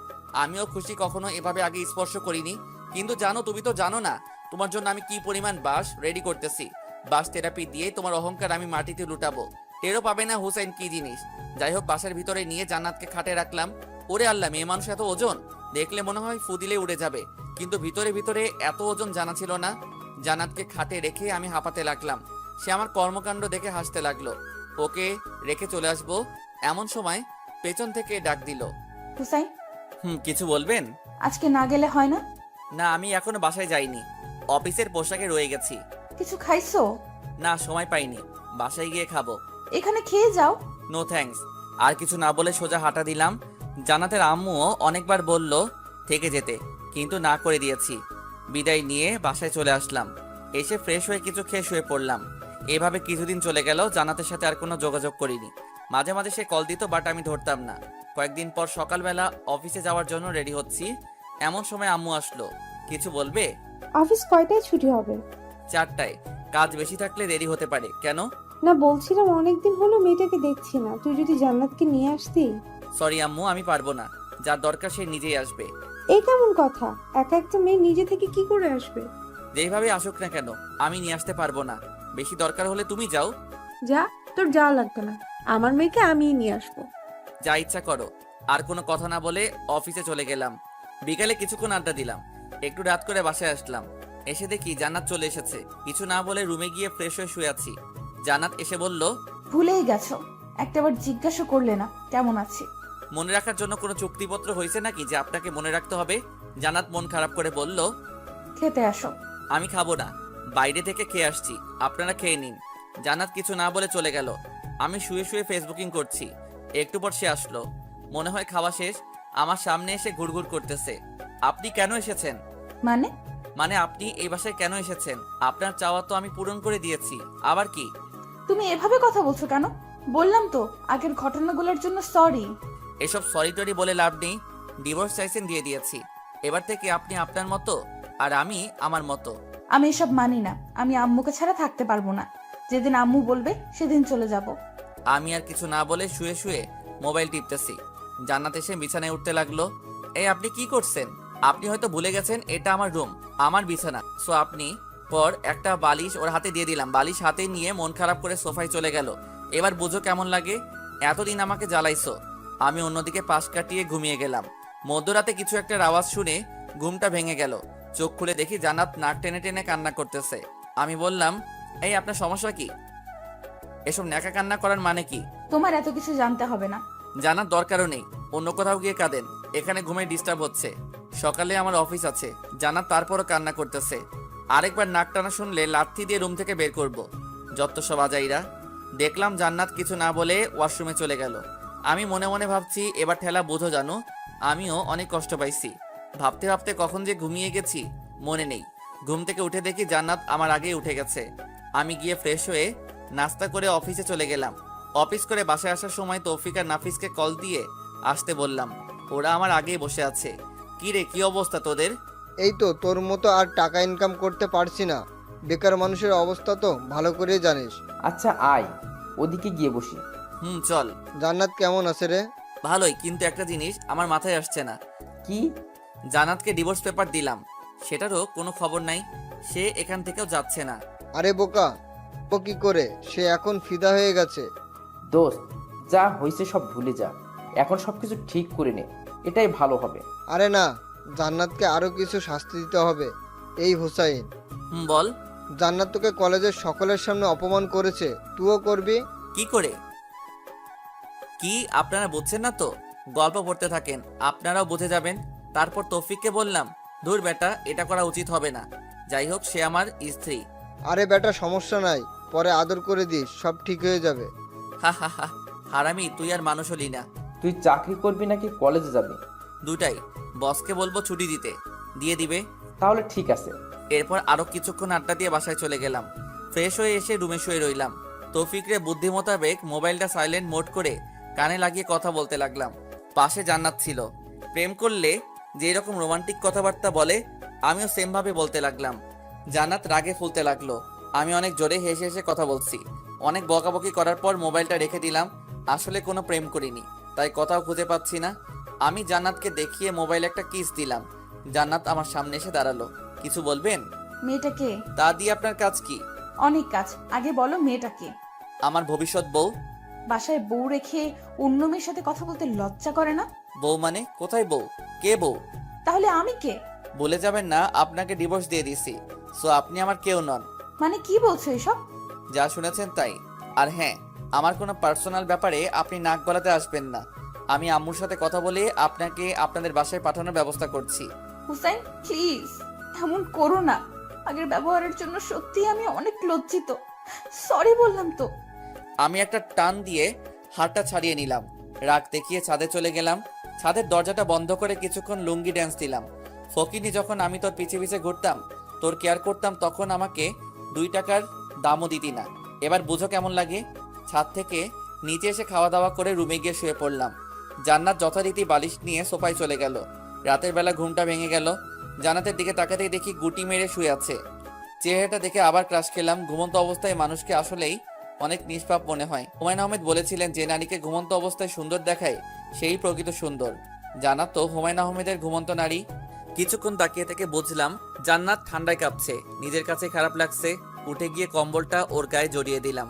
আমিও খুশি, কখনো এভাবে আগে স্পর্শ করিনি। কিন্তু জানো, তুমি তো জানো না তোমার জন্য আমি কি পরিমাণ বাঁশ রেডি করতেছি। বাঁশ থেরাপি দিয়ে তোমার অহংকার আমি মাটিতে লুটাবো, টেরও পাবে না হুসাইন কি জিনিস। যাই হোক, বাসার ভিতরে নিয়ে জান্নাতকে খাটে রাখলাম। ওরে আল্লাহ, মেয়ে মানুষ এত ওজন, দেখলে মনে হয় ফু দিলে উড়ে যাবে, কিন্তু ভিতরে ভিতরে এত ওজন জানা ছিল না। জান্নাতকে খাটে রেখে আমি হাঁপাতে লাগলাম। সে আমার কর্মকাণ্ড দেখে হাসতে লাগলো। ওকে রেখে চলে আসবো, এমন সময় পেছন থেকে ডাক দিল, হুসাইন, কিছু বলবেন? আজকে না গেলে হয় না? না, আমি এখনো বাসায় যাইনি, অফিসের পোশাকে রয়ে গেছি। কিছু খাইছো? না, সময় পাইনি, বাসায় গিয়ে খাবো। এখানে খেয়ে যাও। No thanks. আর কিছু না বলে সোজা হাঁটা দিলাম। জান্নাতের আম্মুও অনেকবার বলল থেকে যেতে, কিন্তু না করে দিয়েছি। বিদায় নিয়ে বাসায় চলে আসলাম। এসে ফ্রেশ হয়ে কিছু খেয়ে শুয়ে পড়লাম। এভাবে কিছুদিন চলে গেল, জান্নাতের সাথে আর কোনো যোগাযোগ করিনি। মাঝে মাঝে সে কল দিত, বাট আমি ধরতাম না। কয়েকদিন পর সকালবেলা অফিসে যাওয়ার জন্য রেডি হচ্ছি, এমন সময় আম্মু আসলো। কিছু বলবে? অফিস কয়টায় ছুটি হবে? 4টায়। কাজ বেশি থাকলে দেরি হতে পারে। কেন? না বলছিলাম অনেকদিন হলো মেয়েটাকে দেখছি না, তুই যদি জান্নাতকে নিয়ে আসতি। সরি আম্মু, আমি পারবো না। যার দরকার সে নিজেই আসবে। এই কেমন কথা? একা একটা মেয়ে নিজে থেকে কি করে আসবে? যেভাবে আসুক না কেন, আমি নিয়ে আসতে পারবো না। বেশি দরকার হলে তুমি যাও। যা, তোর যাওয়া লাগবে না, আমার মেয়েকে আমিই নিয়ে আসবো। যা ইচ্ছা করো। আর কোনো কথা না বলে অফিসে চলে গেলাম। বিকালে কিছুক্ষণ আড্ডা দিলাম, একটু রাত করে বাসায় আসলাম। এসে দেখি জান্নাত চলে এসেছে। কিছু না বলে রুমে গিয়ে ফ্রেশ হয়ে শুয়ে আছি। জান্নাত এসে বলল, ভুলেই গেছো, একটাবার জিজ্ঞাসা করলে না কেমন আছি। মনে রাখার জন্য কোনো চুক্তিপত্র হয়েছে নাকি যে আপনাকে মনে রাখতে হবে? জান্নাত মন খারাপ করে বলল, খেতে আসো। আমি খাবো না, বাইরে থেকে খেয়ে আসছি, আপনারা খেয়ে নিন। জান্নাত কিছু না বলে চলে গেল। আমি শুয়ে শুয়ে ফেসবুকিং করছি। একটু পর সে আসলো। মনে হয় খাওয়া শেষ। আমার সামনে এসে ঘুরঘুর করতেছে। আপনি কেন এসেছেন? মানে আপনি এই বাসায় কেন এসেছেন? আপনার চাওয়া তো আমি পূরণ করে দিয়েছি, আবার কি? তুমি এভাবে কথা বলছো কেন? বললাম তো আগের ঘটনাগুলোর জন্য সরি। এসব সরি টরি বলে লাভ নেই। ডিভোর্স চাইছেন, দিয়ে দিয়েছি। এবার থেকে আপনি আপনার মতো আর আমি আমার মতো। আমি এসব মানি না। আমি আম্মুকে ছাড়া থাকতে পারবো না। যেদিন আম্মু বলবে সেদিন চলে যাব। আমি আর কিছু না বলে শুয়ে শুয়ে মোবাইল টিপতেছি। জান্নাত এসে বিছানায় উঠতে লাগলো। এই আপনি কি করছেন? আপনি হয়তো ভুলে গেছেন এটা আমার রুম, আমার বিছানা। সো আপনি পর একটা বালিশ ওর হাতে দিয়ে দিলাম। বালিশ হাতে নিয়ে মন খারাপ করে সোফায় চলে গেল। এবার বুঝো কেমন লাগে। এতদিন আমাকে জ্বালাইছো, আমি অন্যদিকে পাশ কাটিয়ে ঘুমিয়ে গেলাম। মধ্যরাতে কিছু একটা আওয়াজ শুনে ঘুমটা ভেঙে গেল। চোখ খুলে দেখি জান্নাত নাক টেনে টেনে কান্না করতেছে। আমি বললাম, এই আপনার সমস্যা কি? এসব ন্যাকা কান্না করার মানে কি? তোমার এত কিছু জানতে হবে না। জানার দরকারও নেই, অন্য কোথাও গিয়ে কাঁদেন, এখানে ঘুমে ডিস্টার্ব হচ্ছে। সকালে আমার অফিস আছে। জানার তারপরও কান্না করতেছে। আরেকবার নাক টানা শুনলে লাথি দিয়ে রুম থেকে বের করব। যত সব আজাইরা। দেখলাম জান্নাত কিছু না বলে ওয়াশরুমে চলে গেল। আমি মনে মনে ভাবছি, এবার ঠেলা বোঝো জানো, আমিও অনেক কষ্ট পাইছি। ভাবতে ভাবতে কখন যে ঘুমিয়ে গেছি মনে নেই। ঘুম থেকে উঠে দেখি জান্নাত আমার আগেই উঠে গেছে। আমি গিয়ে ফ্রেশ হয়ে নাস্তা করে অফিসে চলে গেলাম। অফিস করে বাসায় আসার সময় তৌফিক আর নাফিসকে কল দিয়ে আসতে বললাম। ওরা আমার আগেই বসে আছে। কি রে, কি অবস্থা তোদের? এই তো তোর মতো আর টাকা ইনকাম করতে পারছি না। বেকার মানুষের অবস্থা তো ভালো করে জানিস। আচ্ছা আয়, ওদিকে গিয়ে বসি। চল। জান্নাত কেমন আছে রে? ভালোই, কিন্তু একটা জিনিস আমার মাথায় আসছে না। কি? জান্নাতকে ডিভোর্স পেপার দিলাম, সেটারও কোনো খবর নাই। সে এখান থেকেও যাচ্ছে না। আরে বোকা, ও কি করে? সে এখন ফিদা হয়ে গেছে। দোস্ত, যা হয়েছে সব ভুলে যা। এখন সবকিছু ঠিক করে নে, এটাই ভালো হবে। আরে না, জান্নাতকে আরো কিছু শাস্তি দিতে হবে। এই হোসাইন, বল। জান্নাত তোকে কলেজের সকলের সামনে অপমান করেছে, তুইও করবি? কি করে? কি আপনারা বুঝছেন না তো? গল্প পড়তে থাকেন, আপনারাও বুঝে যাবেন। তারপর তৌফিককে বললাম, ধুর বেটা, এটা করা উচিত হবে না। যাই হোক, সে আমার স্ত্রী। আরে বেটা, সমস্যা নাই, পরে আদর করে দিস, সব ঠিক হয়ে যাবে। হা হা হা। হারামি, তুই আর মানুষ হলি না। তুই চাকরি করবি নাকি কলেজে যাবি? দুটাই। বসকে বলবো ছুটি দিতে, দিয়ে দিবে। তাহলে ঠিক আছে। এরপর আরো কিছুক্ষণ আড্ডা দিয়ে বাসায় চলে গেলাম। ফ্রেশ হয়ে এসে রুমে শুয়ে রইলাম। তৌফিকরে বুদ্ধি মোতাবেক মোবাইলটা সাইলেন্ট মোড করে কানে লাগিয়ে কথা বলতে লাগলাম। পাশে জান্নাত ছিল। প্রেম করলে যেই রকম রোমান্টিক কথাবার্তা বলে, আমিও সেম ভাবে বলতে লাগলাম। জান্নাত রাগে ফুলতে লাগলো। আমি অনেক জোরে হেসে হেসে কথা বলছি। অনেক বকাবকি করার পর মোবাইলটা রেখে দিলাম। আসলে কোনো প্রেম করিনি, তাই কথাও খুঁজে পাচ্ছি না। আমি জান্নাতকে দেখিয়ে মোবাইলে একটা কিস দিলাম। জান্নাত আমার সামনে এসে দাঁড়ালো। কিছু বলবেন? মেয়েটাকে? তা দিয়ে আপনার কাজ কি? অনেক কাজ। আগে বলো মেয়েটাকে। আমার ভবিষ্যৎ বউ। বাসায় বউ রেখে অন্য মেয়ের সাথে কথা বলতে লজ্জা করে না? বউ মানে? কোথায় বউ? কে বউ? তাহলে আমি কে? বলে যাবেন না আপনাকে ডিভোর্স দিয়ে দিছি, সো আপনি আমার কেউ নন। মানে কি বলছো এসব? যা শুনেছেন তাই। আর হ্যাঁ, আমার কোনো পার্সোনাল ব্যাপারে আপনি নাক গলাতে আসবেন না। আমি আম্মুর সাথে কথা বলে আপনাকে আপনাদের বাসায় পাঠানোর ব্যবস্থা করছি। হুসাইন, প্লিজ এমন করো না। আগের ব্যবহারের জন্য সত্যি আমি অনেক লজ্জিত। সরি বললাম তো। আমি একটা টান দিয়ে হাতটা ছাড়িয়ে নিলাম। রাগ দেখিয়ে ছাদে চলে গেলাম। ছাদের দরজাটা বন্ধ করে কিছুক্ষণ লুঙ্গি ড্যান্স দিলাম। ফকিনি, যখন আমি তোর পিছে পিছে ঘুরতাম, তোর কেয়ার করতাম, তখন আমাকে 2 টাকার দামও দিতি না। এবার বুঝো কেমন লাগে। ছাদ থেকে নিচে এসে খাওয়া দাওয়া করে রুমে গিয়ে শুয়ে পড়লাম। জান্নাত যথারীতি বালিশ নিয়ে সোফায় চলে গেল। রাতের বেলা ঘুমটা ভেঙে গেল। জান্নাতের দিকে তাকাতেই দেখি গুটি মেরে শুয়ে আছে। চেহারাটা দেখে আবার ক্রাশ খেলাম। ঘুমন্ত অবস্থায় মানুষকে আসলেই অনেক নিষ্পাপ মনে হয়। হুমায়ুন আহমেদ বলেছিলেন, যে নারীকে ঘুমন্ত অবস্থায় সুন্দর দেখায় সেই প্রকৃত সুন্দর। জান্নাত তো হুমায়ুন আহমেদের ঘুমন্ত নারী। কিছুক্ষণ তাকিয়ে থেকে বুঝলাম জান্নাত ঠান্ডায় কাঁপছে। নিজের কাছে খারাপ লাগছে। উঠে গিয়ে কম্বলটা ওর গায়ে জড়িয়ে দিলাম।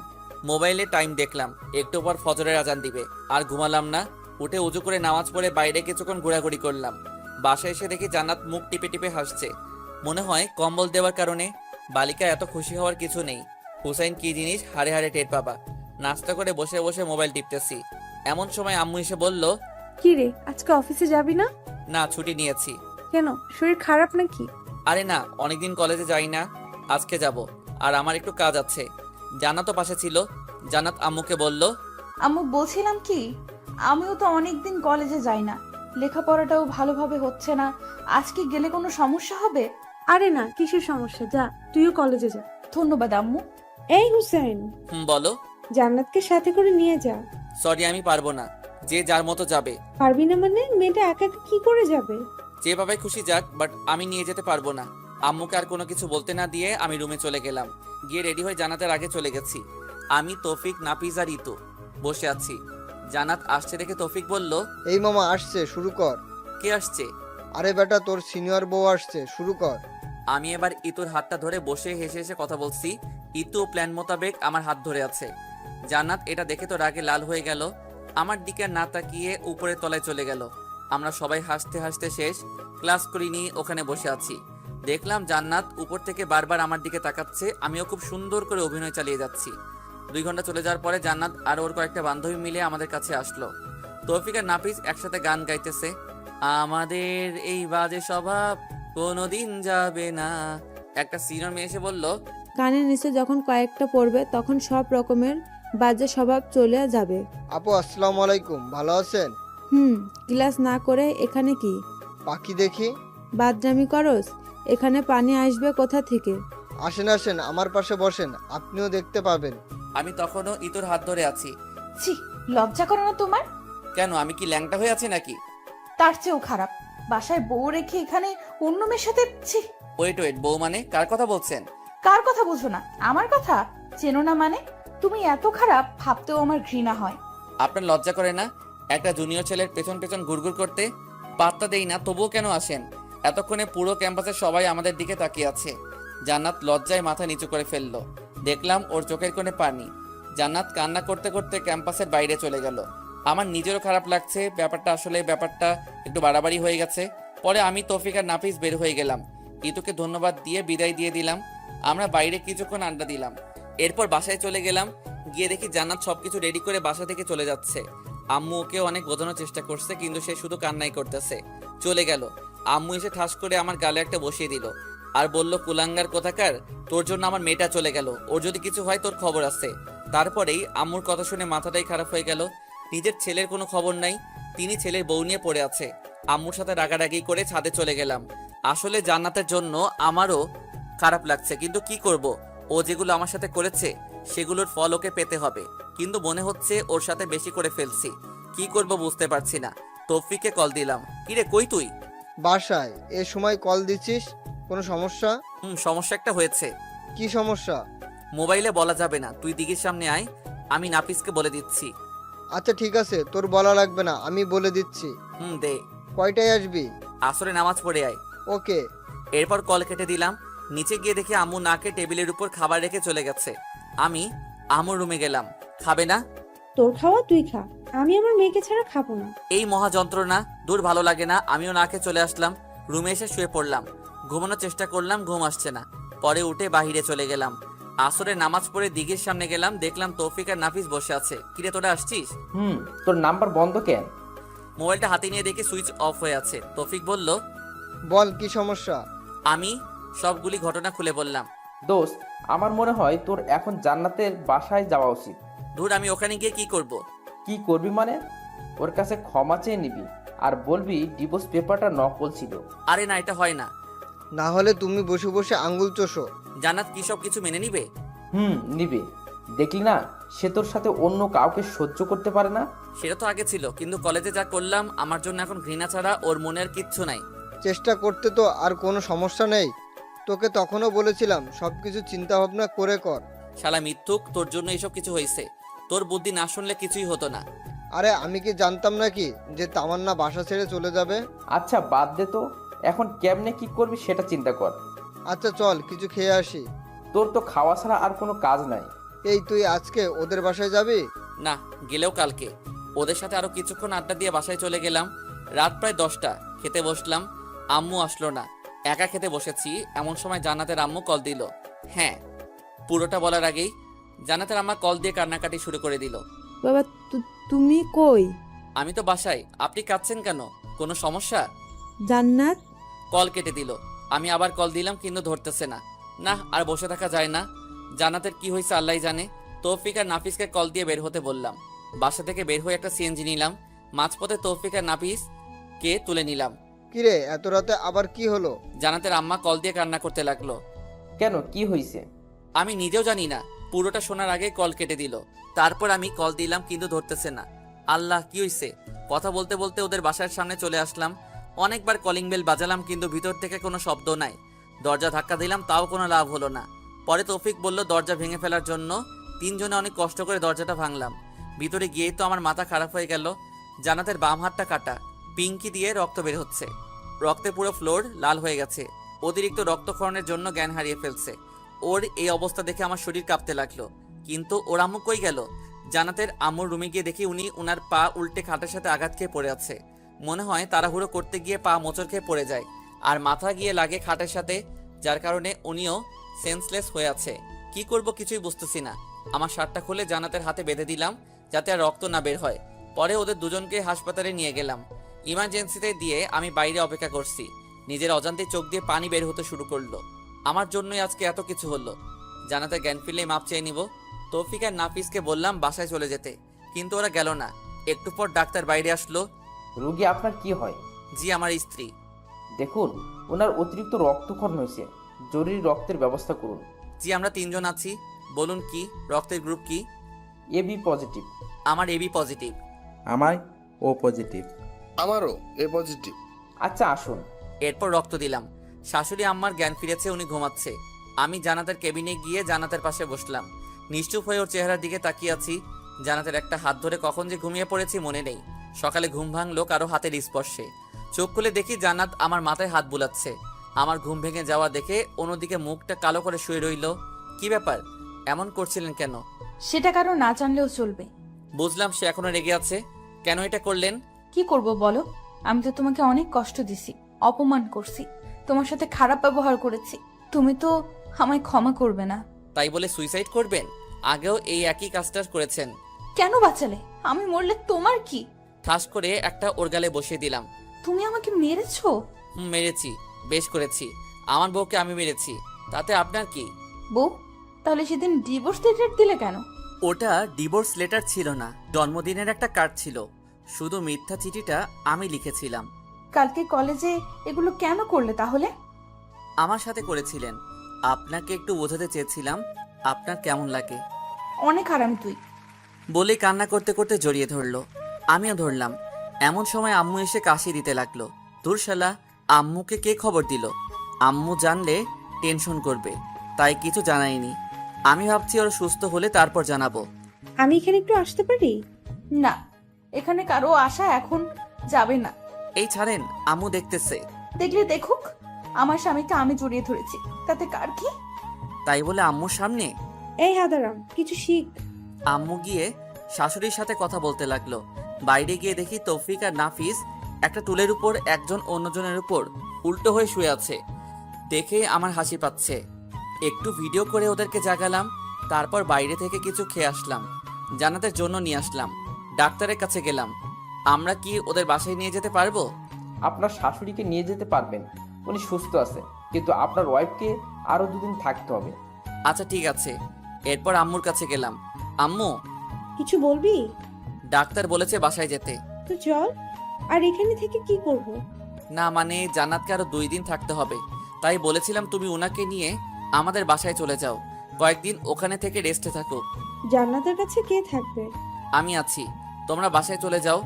মোবাইলে টাইম দেখলাম, একটু পর ফজরের আজান দিবে। আর ঘুমালাম না। উঠে উজু করে নামাজ পড়ে বাইরে কিছুক্ষণ ঘোরাঘুরি করলাম। বাসায় এসে দেখি জান্নাত মুখ টিপে টিপে হাসছে। মনে হয় কম্বল দেওয়ার কারণে। বালিকা এত খুশি হওয়ার কিছু নেই। হুসাইন কি জিনিস হাড়ে হাড়ে টের পাবা। নাস্তা করে বসে বসে মোবাইল টিপতেছি। এমন সময় আম্মু এসে বলল, কি রে, আজকে অফিসে যাবি না? না, ছুটি নিয়েছি। কেন, শরীর খারাপ নাকি? আরে না, অনেকদিন কলেজে যাই না, আজকে যাব। আর আমার একটু কাজ আছে। জান্নাতও পাশে ছিল। জান্নাত আম্মুকে বলল, আম্মু বলছিলাম কি, আমিও তো অনেকদিন কলেজে যাই না, লেখাপড়াটাও ভালোভাবে হচ্ছে না। আজকে গেলে কোনো সমস্যা হবে? আরে না, কিসের সমস্যা, যা, তুইও কলেজে যা। ধন্যবাদ আম্মু। এই হুসাইন, বলো। জান্নাতকে সাথে করে নিয়ে যা। সরি, আমি পারবো না। যে যার মতো যাবে। পারবি না মানে? মেয়েটা একা একা কি করে যাবে? যেভাবে খুশি যাক, বাট আমি নিয়ে যেতে পারবো না। আম্মুকে আর কোনো কিছু বলতে না দিয়ে আমি রুমে চলে গেলাম। গিয়ে রেডি হয়ে জান্নাতের আগে চলে গেছি। আমি, তৌফিক, নাফিজ আর ইতু বসে আছি। জান্নাত আসছে দেখে তৌফিক বলল, এই মামা আসছে, শুরু কর। কে আসছে? আরে বেটা, তোর সিনিয়র বউ আসছে, শুরু কর। আমি এবার ইতুর হাতটা ধরে বসে হেসে হেসে কথা বলছি। ইতু প্ল্যান মোতাবেক আমার হাত ধরে আছে। জান্নাত এটা দেখে তো রাগে লাল হয়ে গেল। আমার দিকে আর না তাকিয়ে উপরে তলায় চলে গেল। আমরা সবাই হাসতে হাসতে শেষ ক্লাস করিনি, ওখানে বসে আছি। দেখলাম জান্নাত উপর থেকে বারবার আমার দিকে তাকাচ্ছে, আমিও খুব সুন্দর করে অভিনয় চালিয়ে যাচ্ছি। 2 ঘন্টা চলে যাওয়ার পরে জান্নাত আর ওর কয়েকটা বান্ধবী মিলে আমাদের কাছে আসলো। তৌফিক আর নাফিস একসাথে গান গাইতেছে, আমাদের এই বাজে স্বভাব কোনোদিন যাবে না। একটা সিনিয়র মেয়ে এসে বলল, কানের নিচে যখন কয়েকটা পড়বে তখন সব রকমের বাজে স্বভাব চলে যাবে। আপু আসসালামু আলাইকুম, ভালো আছেন? ক্লাস না করে এখানে কি পাখি দেখি। বাদরামি করস? এখানে পানি আসবে কোথা থেকে? আসেন আসেন, আমার পাশে বসেন, আপনিও দেখতে পাবেন। আমি তখনও ইতুর হাত ধরে আছি। ছি, লজ্জা করে না তোমার? কেন, আমি কি ল্যাংটা হয়ে আছি নাকি? তার চেয়েও খারাপ, বাসায় বউ রেখে এখানে অন্য মেয়ের সাথে। ছি। ওয়েট বউ মানে কার কথা বলছেন? কার কথা বুঝো না? আমার কথা চেনো না মানে? তুমি এত খারাপ ভাবতেও আমার ঘৃণা হয়। আপনার লজ্জা করে না একটা জুনিয়র ছেলের পেছন পেছন ঘুরঘুর করতে? পাত্তা দেই না, তবুও কেন আসেন? এতক্ষণে পুরো ক্যাম্পাসের সবাই আমাদের দিকে তাকিয়ে আছে। জান্নাত লজ্জায় মাথা নিচু করে ফেললো। দেখলাম ওর চোখের কোণে পানি। জান্নাত কান্না করতে করতে ক্যাম্পাসের বাইরে চলে গেল। আমার নিজেরও খারাপ লাগছে, ব্যাপারটা একটু বাড়াবাড়ি হয়ে গেছে। পরে আমি, তৌফিক আর নাফিস বের হয়ে গেলাম। ইতুকে ধন্যবাদ দিয়ে বিদায় দিয়ে দিলাম। আমরা বাইরে কিছুক্ষণ আড্ডা দিলাম। এরপর বাসায় চলে গেলাম। গিয়ে দেখি জান্নাত সবকিছু রেডি করে বাসা থেকে চলে যাচ্ছে। আম্মু ওকে অনেক বোঝানোর চেষ্টা করছে, কিন্তু সে শুধু কান্নাই করতেছে। চলে গেল। আম্মু এসে ঠাস করে আমার গালে একটা বসিয়ে দিল আর বলল, কুলাঙ্গার কোথাকার, তোর জন্য আমার মেয়েটা চলে গেল, ওর যদি কিছু হয় তোর খবর আছে। তারপরেই আম্মুর কথা শুনে মাথাটাই খারাপ হয়ে গেল। নিজের ছেলের কোনো খবর নাই, তিনি ছেলের বউ নিয়ে পড়ে আছে। আম্মুর সাথে রাগারাগি করে ছাদে চলে গেলাম। আসলে জান্নাতের জন্য আমারও খারাপ লাগছে, কিন্তু কি করব, ও যেগুলো আমার সাথে করেছে সেগুলোর ফল ওকে পেতে হবে। কিন্তু মনে হচ্ছে ওর সাথে বেশি করে ফেলছি, কি করব বুঝতে পারছি না। তৌফিককে কল দিলাম। কিরে, কই তুই? বাসায়। এ সময় কল দিচ্ছিস, কোনো সমস্যা? সমস্যা একটা হয়েছে। কি সমস্যা? মোবাইলে বলা যাবে না, তুই দিঘির সামনে আয়, আমি নাফিসকে বলে দিচ্ছি। আচ্ছা ঠিক আছে, তোর বলা লাগবে না, আমি বলে দিচ্ছি। দে। কয়টায় আসবি? আসরে নামাজ পড়ে আয়। ওকে। এরপর কল কেটে দিলাম। নিচে গিয়ে দেখি আম্মু নাকে টেবিলের উপর খাবার রেখে চলে গেছে। আমি আম্মুর রুমে গেলাম। খাবে না? তোর খাওয়া তুই খা, আমি আমার মেয়েকে ছাড়া খাবো না। এই মহা যন্ত্রণা, দূর ভালো লাগে না। আমিও নাকে চলে আসলাম। রুমে এসে শুয়ে পড়লাম। ঘুমানোর চেষ্টা করলাম, ঘুম আসছে না। পরে উঠে বাহিরে চলে গেলাম। আসরে নামাজ পড়ে দিঘির সামনে গেলাম, দেখলাম তৌফিক আর নাফিস বসে আছে। কিরে, তোরা আসছিস? তোর নাম্বার বন্ধ কেন? মোবাইলটা হাতে নিয়ে দেখি সুইচ অফ হয়ে আছে। তৌফিক বলল, বল কি সমস্যা? আমি সবগুলি ঘটনা খুলে বললাম। দোস্ত, আমার মনে হয় তোর এখন জান্নাতের বাসায় যাওয়া উচিত। ধুর, আমি ওখানে গিয়ে কি করব? কি করবি মানে? ওর কাছে ক্ষমা চেয়ে নিবি আর বলবি ডিভোর্স পেপারটা নকল ছিল। আরে না, এটা হয় না। না হলে তুমি বসে বসে আঙ্গুল চোষো। জান্নাত কি সব কিছু মেনে নিবে? নিবে। দেখলি না, সে তোর সাথে অন্য কাউকে সহ্য করতে পারে না। সেটা তো আগে ছিল, কিন্তু কলেজে যা করলাম আমার জন্য এখন ঘৃণা ছাড়া ওর মনে আর কিচ্ছু নাই। চেষ্টা করতে তো আর কোনো সমস্যা নেই। তোকে তখনও বলেছিলাম সবকিছু চিন্তা ভাবনা করে কর। শালা মিথ্যুক, তোর জন্য এসব কিছু হয়েছে। তোর বুদ্ধি না শুনলে কিছুই হতো না। আরে আমি কি জানতাম নাকি যে তামান্না বাসা ছেড়ে চলে যাবে? আচ্ছা বাদ দে তো, এখন কেমনে কি করবি সেটা চিন্তা কর। আচ্ছা চল কিছু খেয়ে আসি। তোর তো খাওয়া ছাড়া আর কোনো কাজ নাই। এই তুই আজকে ওদের বাসায় যাবি? না, গেলেও কালকে। ওদের সাথে আরো কিছুক্ষণ আড্ডা দিয়ে বাসায় চলে গেলাম। রাত প্রায় 10টা। খেতে বসলাম, আম্মু আসলো না। একা খেতে বসেছি, এমন সময় জান্নাতের আম্মু কল দিল। হ্যাঁ, পুরোটা বলার আগেই জান্নাতের আম্মা কল দিয়ে কান্নাকাটি শুরু করে দিল। বাবা তুমি কই? আমি তো বাসায়। আপনি কাঁদছেন কেন? কোনো সমস্যা? জান্নাত? কল কেটে দিল। আমি আবার কল দিলাম, কিন্তু ধরতেছে না। না, আর বসে থাকা যায় না। জান্নাতের কি হয়েছে আল্লাহ জানে। তৌফিক আর নাফিসকে কল দিয়ে বের হতে বললাম। বাসা থেকে বের হয়ে একটা সিএনজি নিলাম। মাঝপথে তৌফিক আর নাফিসকে তুলে নিলাম। কিরে এত রাতে আবার কি হলো? জান্নাতের আম্মা কল দিয়ে কান্না করতে লাগলো। কেন, কি হয়েছে? আমি নিজেও জানি না। পুরোটা শোনার আগে কল কেটে দিল। তারপর আমি কল দিলাম, কিন্তু ধরতেছে না। আল্লাহ, কি হয়েছে? কথা বলতে বলতে ওদের বাসার সামনে চলে আসলাম। অনেকবার কলিং বেল বাজালাম, কিন্তু ভিতর থেকে কোনো শব্দ নাই। দরজা ধাক্কা দিলাম, তাও কোনো লাভ হলো না। পরে তৌফিক বলল দরজা ভেঙে ফেলার জন্য। 3 জনে অনেক কষ্ট করে দরজাটা ভাঙলাম। ভিতরে গিয়েই তো আমার মাথা খারাপ হয়ে গেল। জান্নাতের বাম হাতটা কাটা, পিঙ্কি দিয়ে রক্ত বের হচ্ছে। রক্তে পুরো ফ্লোর লাল হয়ে গেছে। অতিরিক্ত রক্তক্ষরণের জন্য জ্ঞান হারিয়ে ফেলছে। ওর এই অবস্থা দেখে আমার শরীর কাঁপতে লাগলো। কিন্তু ওর আম্মু কই গেল? জান্নাতের আম্মুর রুমে গিয়ে দেখি উনি উনার পা উল্টে খাটের সাথে আঘাত খেয়ে পড়ে আছে। মনে হয় তাড়াহুড়ো করতে গিয়ে পা মোচড় খেয়ে পড়ে যায় আর মাথা গিয়ে লাগে খাটের সাথে, যার কারণে উনিও সেন্সলেস হয়ে আছে। কি করব কিছুই বুঝতেছি না। আমার শার্টটা খুলে জান্নাতের হাতে বেঁধে দিলাম যাতে আর রক্ত না বের হয়। পরে ওদের দুজনকে হাসপাতালে নিয়ে গেলাম। ইমার্জেন্সিতে দিয়ে আমি বাইরে অপেক্ষা করছি। নিজের অজান্তে চোখ দিয়ে পানি বের হতে শুরু করলো। আমার জন্যই আজকে এত কিছু হলো। জান্নাতের জ্ঞান ফিরলে মাপ চেয়ে নিব। তৌফিক আর নাফিসকে বললাম বাসায় চলে যেতে, কিন্তু ওরা গেল না। একটু পর ডাক্তার বাইরে আসলো। রোগী আপনার কি হয়? জি, আমার স্ত্রী। দেখুন, ওনার অতিরিক্ত রক্তক্ষরণ হয়েছে, জরুরি রক্তের ব্যবস্থা করুন। জি, আমরা 3 জন আছি। বলুন কি রক্তের গ্রুপ কি? AB positive. আমার এবি পজিটিভ। আমার ও পজিটিভ। আমারও এ পজিটিভ। আচ্ছা আসুন। এরপর রক্ত দিলাম। শাশুড়ি আম্মার জ্ঞান ফিরেছে, উনি ঘুমাচ্ছে। আমি জান্নাতের কেবিনে গিয়ে জান্নাতের পাশে বসলাম। নিশ্চুপ হয়ে ওর চেহারার দিকে তাকিয়ে আছি। জান্নাতের একটা হাত ধরে কখন যে ঘুমিয়ে পড়েছি মনে নেই। সকালে ঘুম ভাঙলো কারো হাতের স্পর্শে। চোখ খুলে দেখি জান্নাত আমার মাথায় হাত বুলাচ্ছে। আমার ঘুম ভেঙে যাওয়া দেখে অন্যদিকে মুখটা কালো করে শুয়ে রইল। কি ব্যাপার, এমন করছিলেন কেন? সেটা কারো না জানলেও চলবে। বুঝলাম সে এখনো রেগে আছে। কেন এটা করলেন? কি করব বলো? আমি তো তোমাকে অনেক কষ্ট দিছি, অপমান করছি, তোমার সাথে খারাপ ব্যবহার করেছি। তুমি তো আমায় ক্ষমা করবে না। তাই বলে সুইসাইড করবেন? আগেও এই একই কাজটা করেছেন। কেন বাঁচালে? আমি মরলে তোমার কি? ঠাস করে একটা ওর গালে বসিয়ে দিলাম। তুমি আমাকে মেরেছো? মেরেছি, বেশ করেছি। আমার বউকে আমি মেরেছি, তাতে আপনার কি? বউ, তাহলে সেদিন ডিভোর্স লেটার দিলে কেন? ওটা ডিভোর্স লেটার ছিল না, জন্মদিনের একটা কার্ড ছিল। শুধু মিথ্যা চিঠিটা আমি লিখেছিলাম। কালকে কলেজে এগুলো কেন করলে তাহলে? আমার সাথে করেছিলেন। আপনাকে একটু বোঝাতে চেয়েছিলাম আপনার কেমন লাগে। অনেক আরাম তুই। বলে কান্না করতে করতে জড়িয়ে ধরলো। আমিও ধরলাম। এমন সময় আম্মু এসে কাশি দিতে লাগলো। ধুর শালা, আম্মুকে কে খবর দিল? আম্মু জানলে টেনশন করবে, তাই কিছু জানাইনি। আমি ভাবছি ওর সুস্থ হলে তারপর জানাবো। আমি এখানে একটু আসতে পারি? না, এখানে কারো আশা এখন যাবে না। এই ছাড়েন, আম্মু দেখতেছে। দেখলে দেখুক, আমার স্বামীকে আমি জড়িয়ে ধরেছি, তাতে কার কি? তাই বলে আম্মুর সামনে? এই হাদারাম, কিছু শিখ। আম্মু গিয়ে শাশুড়ির সাথে কথা বলতে লাগলো। বাইরে গিয়ে দেখি তৌফিক আর নাফিস একটা টুলের উপর একজন অন্যজনের উপর উল্টো হয়ে শুয়ে আছে। দেখে আমার হাসি পাচ্ছে। একটু ভিডিও করে ওদেরকে জাগালাম। তারপর বাইরে থেকে কিছু খেয়ে আসলাম। জান্নাতের জন্য নিয়ে আসলাম। ডাক্তারের কাছে গেলাম। আমরা কি ওদের বাসায় নিয়ে যেতে পারবো? আপনার শাশুড়িকে নিয়ে যেতে পারবেন, উনি সুস্থ আছে, কিন্তু আপনার ওয়াইফকে আরো 2 দিন থাকতে হবে। আচ্ছা ঠিক আছে। এরপর আম্মুর কাছে গেলাম। আম্মু, কিছু বলবি? ডাক্তার বলেছে বাসায় যেতে। তো চল। আর এখানে থেকে কি করব? না মানে জান্নাতকে আরো 2 দিন থাকতে হবে, তাই বলেছিলাম তুমি ওনাকে নিয়ে আমাদের বাসায় চলে যাও। কয়েকদিন ওখানে থেকে রেস্টে থাকো। জান্নাতের কাছে কে থাকবে? আমি আছি, তোমরা বাসায় চলে যাও।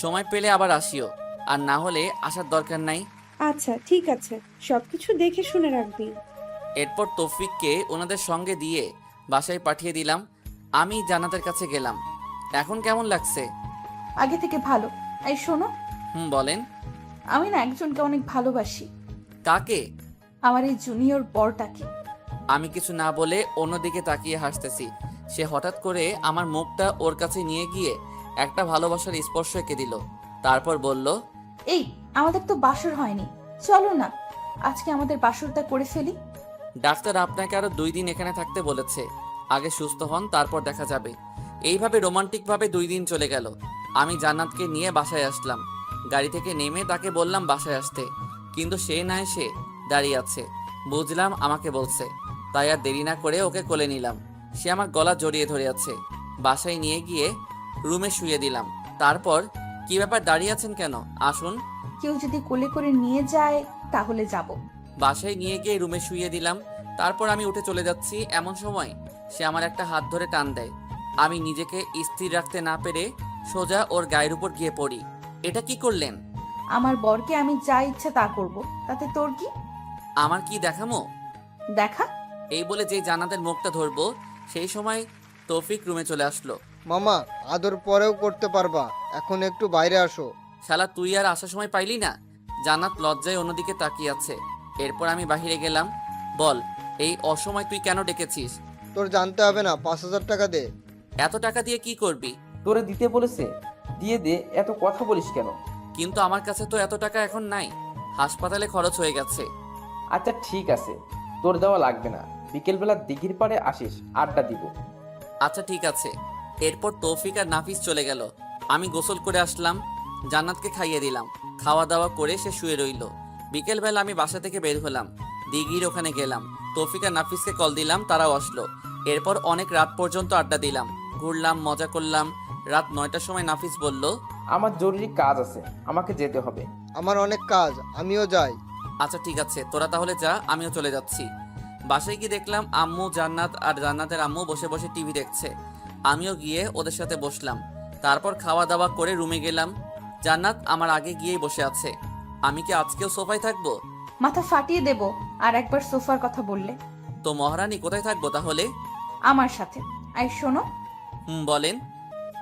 সময় পেলে আবার আসিও, আর না হলে আসার দরকার নাই। আচ্ছা ঠিক আছে, সবকিছু দেখে শুনে রাখবি। এরপর তৌফিককে ওনাদের সঙ্গে দিয়ে বাসায় পাঠিয়ে দিলাম। আমি জান্নাতের কাছে গেলাম। এখন কেমন লাগছে? আগে থেকে ভালো। এই শোনো, বলেন। আমি না একজনকে অনেক ভালোবাসি। কাকে? আমার এই জুনিয়র বরটাকে। আমি কিছু না বলে অন্যদিকে তাকিয়ে হাসতেছি। সে হঠাৎ করে আমার মুখটা ওর কাছে নিয়ে গিয়ে একটা ভালোবাসার স্পর্শ এঁকে দিল। তারপর বলল, এই, আমাদের তো বাসর হয়নি, চলো না আজকে আমাদের বাসরটা করে ফেলি। ডাক্তার আপনাকে আরো 2 দিন এখানে থাকতে বলেছে। আগে সুস্থ হন, তারপর দেখা যাবে। এইভাবে রোমান্টিকভাবে 2 দিন চলে গেল। আমি জান্নাতকে নিয়ে বাসায় আসলাম। গাড়ি থেকে নেমে তাকে বললাম বাসায় আসতে, কিন্তু সে না এসে দাঁড়িয়ে আছে। বুঝলাম আমাকে বলছে, তাই আর দেরি না করে ওকে কোলে নিলাম। সে আমার গলা জড়িয়ে ধরে আছে। বাসায় নিয়ে গিয়ে রুমে শুয়ে দিলাম। তারপর, কি ব্যাপার দাঁড়িয়ে আছেন কেন? আসুন। কেউ যদি কোলে করে নিয়ে যায় তাহলে যাব। বাসায় নিয়ে গিয়ে রুমে শুইয়ে দিলাম। তারপর আমি উঠে চলে যাচ্ছি, এমন সময় সে আমার একটা হাত ধরে টান দেয়। আমি নিজেকে স্থির রাখতে না পেরে সোজা ওর গায়ের উপর গিয়ে পড়ি। এটা কি করলেন? আমার বরকে আমি যা ইচ্ছা তা করব, তাতে তোর কি? আমার কি দেখামো? দেখা। এই বলে যেই জান্নাতের মুখটা ধরবো, সেই সময় তৌফিক রুমে চলে আসলো। মামা, আদর পরেও করতে পারবা, এখন একটু বাইরে আসো। শালা তুই আর আসার সময় পাইলি না? জান্নাত লজ্জায় অন্যদিকে তাকিয়ে আছে। এরপর আমি বাহিরে গেলাম। বল, এই অসময় তুই কেন ডেকেছিস? তোর জানতে হবে না, 5,000 টাকা দে। এত টাকা দিয়ে কি করবি? তোরে দিতে বলেছে, দিয়ে দে, এত কথা বলিস কেন? কিন্তু আমার কাছে তো এত টাকা এখন নাই, হাসপাতালে খরচ হয়ে গেছে। আচ্ছা ঠিক আছে, তোর দেওয়া লাগবে না, বিকেলবেলা দিঘির পাড়ে আসিস, আড্ডা দিব। আচ্ছা ঠিক আছে। এরপর তৌফিক আর নাফিস চলে গেল। আমি গোসল করে আসলাম, জান্নাতকে খাইয়ে দিলাম। খাওয়া দাওয়া করে সে শুয়ে রইল। বিকেলবেলা আমি বাসা থেকে বের হলাম, দিঘির ওখানে গেলাম। তৌফিক আর নাফিসকে কল দিলাম, তারাও আসলো। এরপর অনেক রাত পর্যন্ত আড্ডা দিলাম, ঘুরলাম, মজা করলাম। রাত 9টার সময় নাফিস বলল, আমার জরুরি কাজ আছে, আমাকে যেতে হবে। আমার অনেক কাজ, আমিও যাই। আচ্ছা ঠিক আছে, তোরা তাহলে যা, আমিও চলে যাচ্ছি। বাসায় গিয়ে দেখলাম আম্মু, জান্নাত আর জান্নাতের আম্মু বসে বসে টিভি দেখছে। আমিও গিয়ে ওদের সাথে বসলাম। তারপর খাওয়া দাওয়া করে রুমে গেলাম। জান্নাত আমার আগে গিয়েই বসে আছে। আমি কি আজকেও সোফায় থাকবো? মাথা ফাটিয়ে দেব আর একবার সোফার কথা বললে। তো মহারানী কোথায় থাকবো তাহলে? আমার সাথে। আই শোনো। বলেন।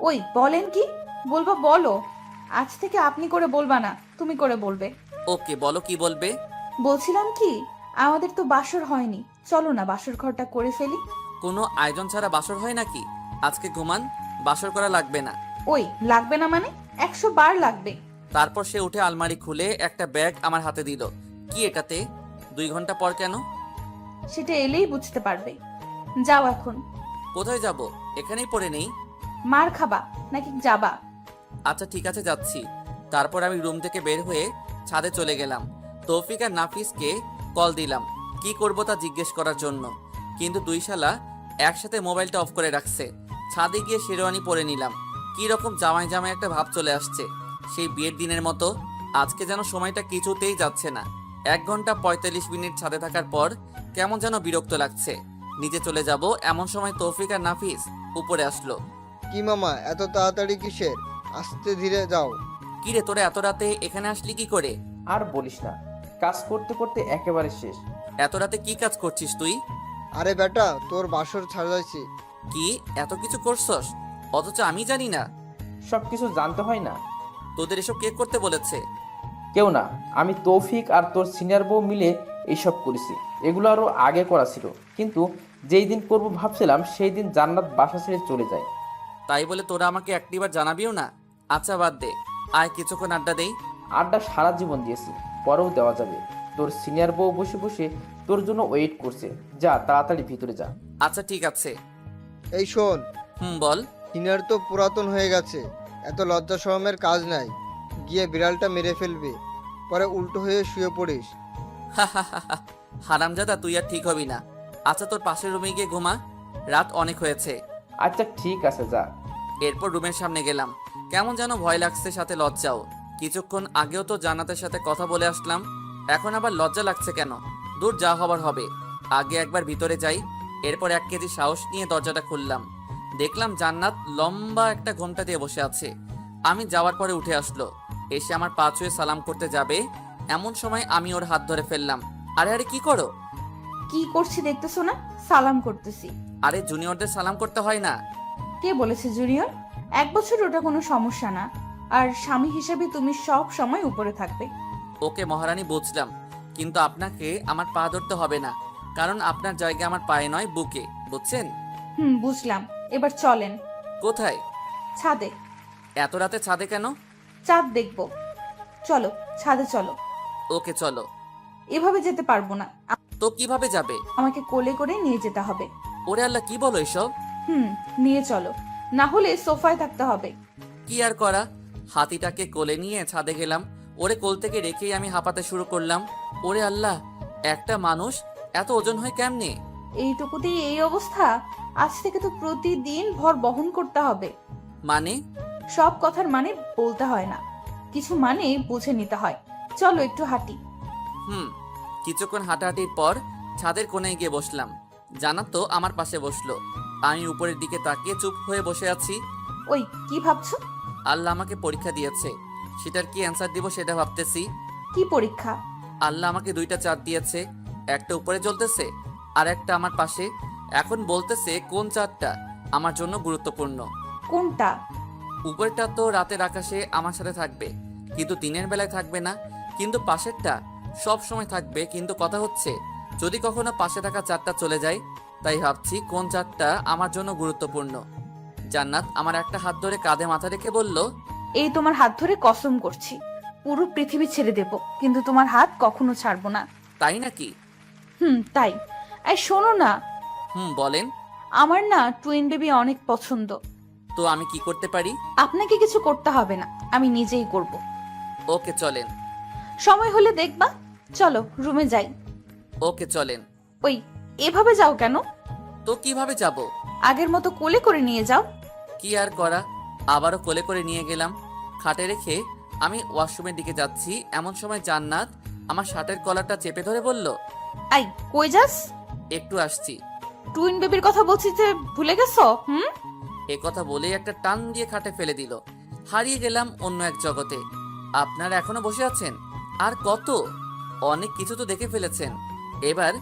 ওই বলেন কি বলবো বলো। আজ থেকে আপনি করে বলবা না, তুমি করে বলবে। ওকে বলো, কি বলবে? বলছিলাম কি, আমাদের তো বাসর হয়নি, চলো না বাসর ঘরটা করে ফেলি। কোনো আয়োজন ছাড়া বাসর হয় নাকি? আজকে ঘুমান, বাসর করা লাগবে না। ওই লাগবে না মানে 100 বার লাগবে। তারপর সে উঠে আলমারি খুলে একটা ব্যাগ আমার হাতে দিল। কি এটাতে? 2 ঘন্টা পর কেন? সেটা এলেই বুঝতে পারবে। যাও এখন। কোথায় যাব? এখানেই পড়ে নেই। মার খাবা নাকি যাবা? আচ্ছা ঠিক আছে, যাচ্ছি। তারপর আমি রুম থেকে বের হয়ে ছাদে চলে গেলাম। তৌফিক আর নাফিসকে কল দিলাম কি করব তা জিজ্ঞেস করার জন্য, কিন্তু দুই শালা একসাথে মোবাইলটা অফ করে রাখছে। ছাদে গিয়ে শেরওয়ানি পরে নিলাম। কি রকম জামাই জামাই একটা ভাব চলে আসছে, সেই বিয়ের দিনের মতো। আজকে যেন সময়টা কিছুতেই যাচ্ছে না। 1 ঘন্টা 45 মিনিট ছাদে থাকার পর কেমন যেন বিরক্ত লাগছে। নিচে চলে যাব এমন সময় তৌফিক আর নাফিস উপরে আসলো। কি মামা, এত তাড়াতাড়ি কিসের? আস্তে ধীরে যাও। কিরে, তোরা এত রাতে এখানে আসলি কি করে? আর বলিস না, কাজ করতে করতে একেবারে শেষ। এত রাতে কি কাজ করছিস তুই? আরে বেটা, তোর বাসর ছাড়াইছি। কি এত কিছু করছস, অথচ আমি জানি না? সব কিছু জানতে হয় না? তোদের এসব কে করতে বলেছে? কেউ না, আমি তৌফিক আর তোর সিনিয়র বউ মিলে এইসব করেছি। এগুলো আরও আগে করা ছিল, কিন্তু যেই দিন করবো ভাবছিলাম সেই দিন জান্নাত বাসা ছেড়ে চলে যায়। তাই বলে তোরা আমাকে একটিবার জানাবিও না? আচ্ছা বাদ দে, আয় কিছুক্ষণ আড্ডা দেই। আড্ডা সারা জীবন দিয়েছি, পরেও দেওয়া যাবে। তোর সিনিয়র বউ বসে বসে তোর জন্য ওয়েট করছে, যা তাড়াতাড়ি ভিতরে যা। আচ্ছা ঠিক আছে। এই শোন, বল। সিনিয়র তো পুরাতন হয়ে গেছে, এত লজ্জা শরমের কাজ নাই। গিয়ে বিড়ালটা মেরে ফেলবে, পরে উল্টো হয়ে শুয়ে পড়িস। হারামজাদা, তুই আর ঠিক হবি না। আচ্ছা তোর পাশের রুমে গিয়ে ঘুমা, রাত অনেক হয়েছে। আচ্ছা ঠিক আছে, যা। এরপর রুমের সামনে গেলাম। কেমন যেন ভয় লাগছে, সাথে লজ্জাও। কিছুক্ষণ আগেও তো জান্নাতের সাথে কথা বলে আসলাম, এখন আবার লজ্জা লাগছে কেন? দূর, যা হবার হবে। আগে একবার ভিতরে যাই। এরপর 1 কেজি সাহস নিয়ে দরজাটা খুললাম। দেখলাম জান্নাত লম্বা একটা ঘোমটা দিয়ে বসে আছে। আমি যাওয়ার পরে উঠে আসলো, এসে আমার পা ছুঁয়ে সালাম করতে যাবে, এমন সময় আমি ওর হাত ধরে ফেললাম। আরে আরে কি করো? কি করছি দেখতেছো না? সালাম করতেছি। আরে জুনিয়রদের সালাম করতে হয় না। কে বলেছে জুনিয়র? 1 বছর ওটা কোনো সমস্যা না। আর স্বামী হিসেবে তুমি সব সময় উপরে থাকবে। ওকে মহারানী, বুঝলাম, কিন্তু আপনাকে আমার পা ধরতে হবে না, কারণ আপনার জায়গা আমার পায়ে নয়, বুকে, বুঝছেন? বুঝলাম। এবার চলেন। কোথায়? ছাদে। এত রাতে ছাদে কেন? চাঁদ দেখবো। চলো ছাদে চলো। ওকে চলো। এভাবে যেতে পারবো না, তো কিভাবে যাবে? আমাকে কোলে করে নিয়ে যেতে হবে। ওরে আল্লাহ, কি বলো এসব? নিয়ে চলো, না হলে সোফায় থাকতে হবে। কি আর করা, হাতিটাকে কোলে নিয়ে ছাদে গেলাম। ওরে কোল থেকে রেখেই আমি হাঁপাতে শুরু করলাম। ওরে আল্লাহ, একটা মানুষ এত ওজন হয় কেমনে? এইটুকুতেই এই অবস্থা? আজ থেকে তো প্রতিদিন ভর বহন করতে হবে। মানে? সব কথার মানে বলতে হয় না, কিছু মানে বুঝে নিতে হয়। চলো একটু হাঁটি। কিছুক্ষণ হাঁটাহাঁটির পর ছাদের কোণায় গিয়ে বসলাম। জান্নাত তো আমার পাশে বসলো। আমি উপরের দিকে তাকিয়ে চুপ হয়ে বসে আছি। ওই কি ভাবছো? আল্লাহ আমাকে পরীক্ষা দিয়েছে, সেটার কি অ্যান্সার দিব সেটা ভাবতেছি। কি পরীক্ষা? আল্লাহ আমাকে 2টা চাঁদ দিয়েছে, একটা উপরে জ্বলতেছে আর একটা আমার পাশে। এখন বলতেছে কোন চাঁদটা আমার জন্য গুরুত্বপূর্ণ। কোনটা? উপরেরটা তো রাতের আকাশে আমার সাথে থাকবে, কিন্তু দিনের বেলায় থাকবে না। কিন্তু পাশেরটা সব সময় থাকবে, কিন্তু কথা হচ্ছে যদি কখনো পাশে থাকা চাঁদটা চলে যায়। তাই ভাবছি কোন চাঁদটা আমার জন্য গুরুত্বপূর্ণ। জান্নাত আমার একটা হাত ধরে কাঁধে মাথা রেখে বলল, এই তোমার হাত ধরে কসম করছি পুরো পৃথিবী ছেড়ে দেব, কিন্তু তোমার হাত কখনো ছাড়বো না। তাই নাকি? তাই। এই শোনো না, বলেন। আমার না টুইন বেবি অনেক পছন্দ। তো আমি কি করতে পারি? আপনাকে কিছু করতে হবে না, আমি নিজেই করব। ওকে চলেন। সময় হলে দেখবা। চলো রুমে যাই। ওকে চলেন। ওই এভাবে যাও কেন? তো কিভাবে যাব? আগের মতো কোলে করে নিয়ে যাও। কি আর করা, আবারও কোলে করে নিয়ে গেলাম। খাটে রেখে আমি ওয়াশরুমের দিকে যাচ্ছি, এমন সময় জান্নাত আমার শার্টের কলারটা চেপে ধরে বলল, আই কই যাস? একটু আসছি। টুইন বেবির কথা বলছি যে ভুলে গেছো? এ কথা বলেই একটা টান দিয়ে খাটে ফেলে দিল। হারিয়ে গেলাম অন্য এক জগতে। আপনারা এখনো বসে আছেন? আর কত, অনেক কিছু তো দেখে ফেলেছেন। এবার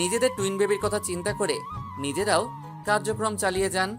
নিজেদের টুইন বেবির কথা চিন্তা করে নিজেরাও কার্যক্রম চালিয়ে যান।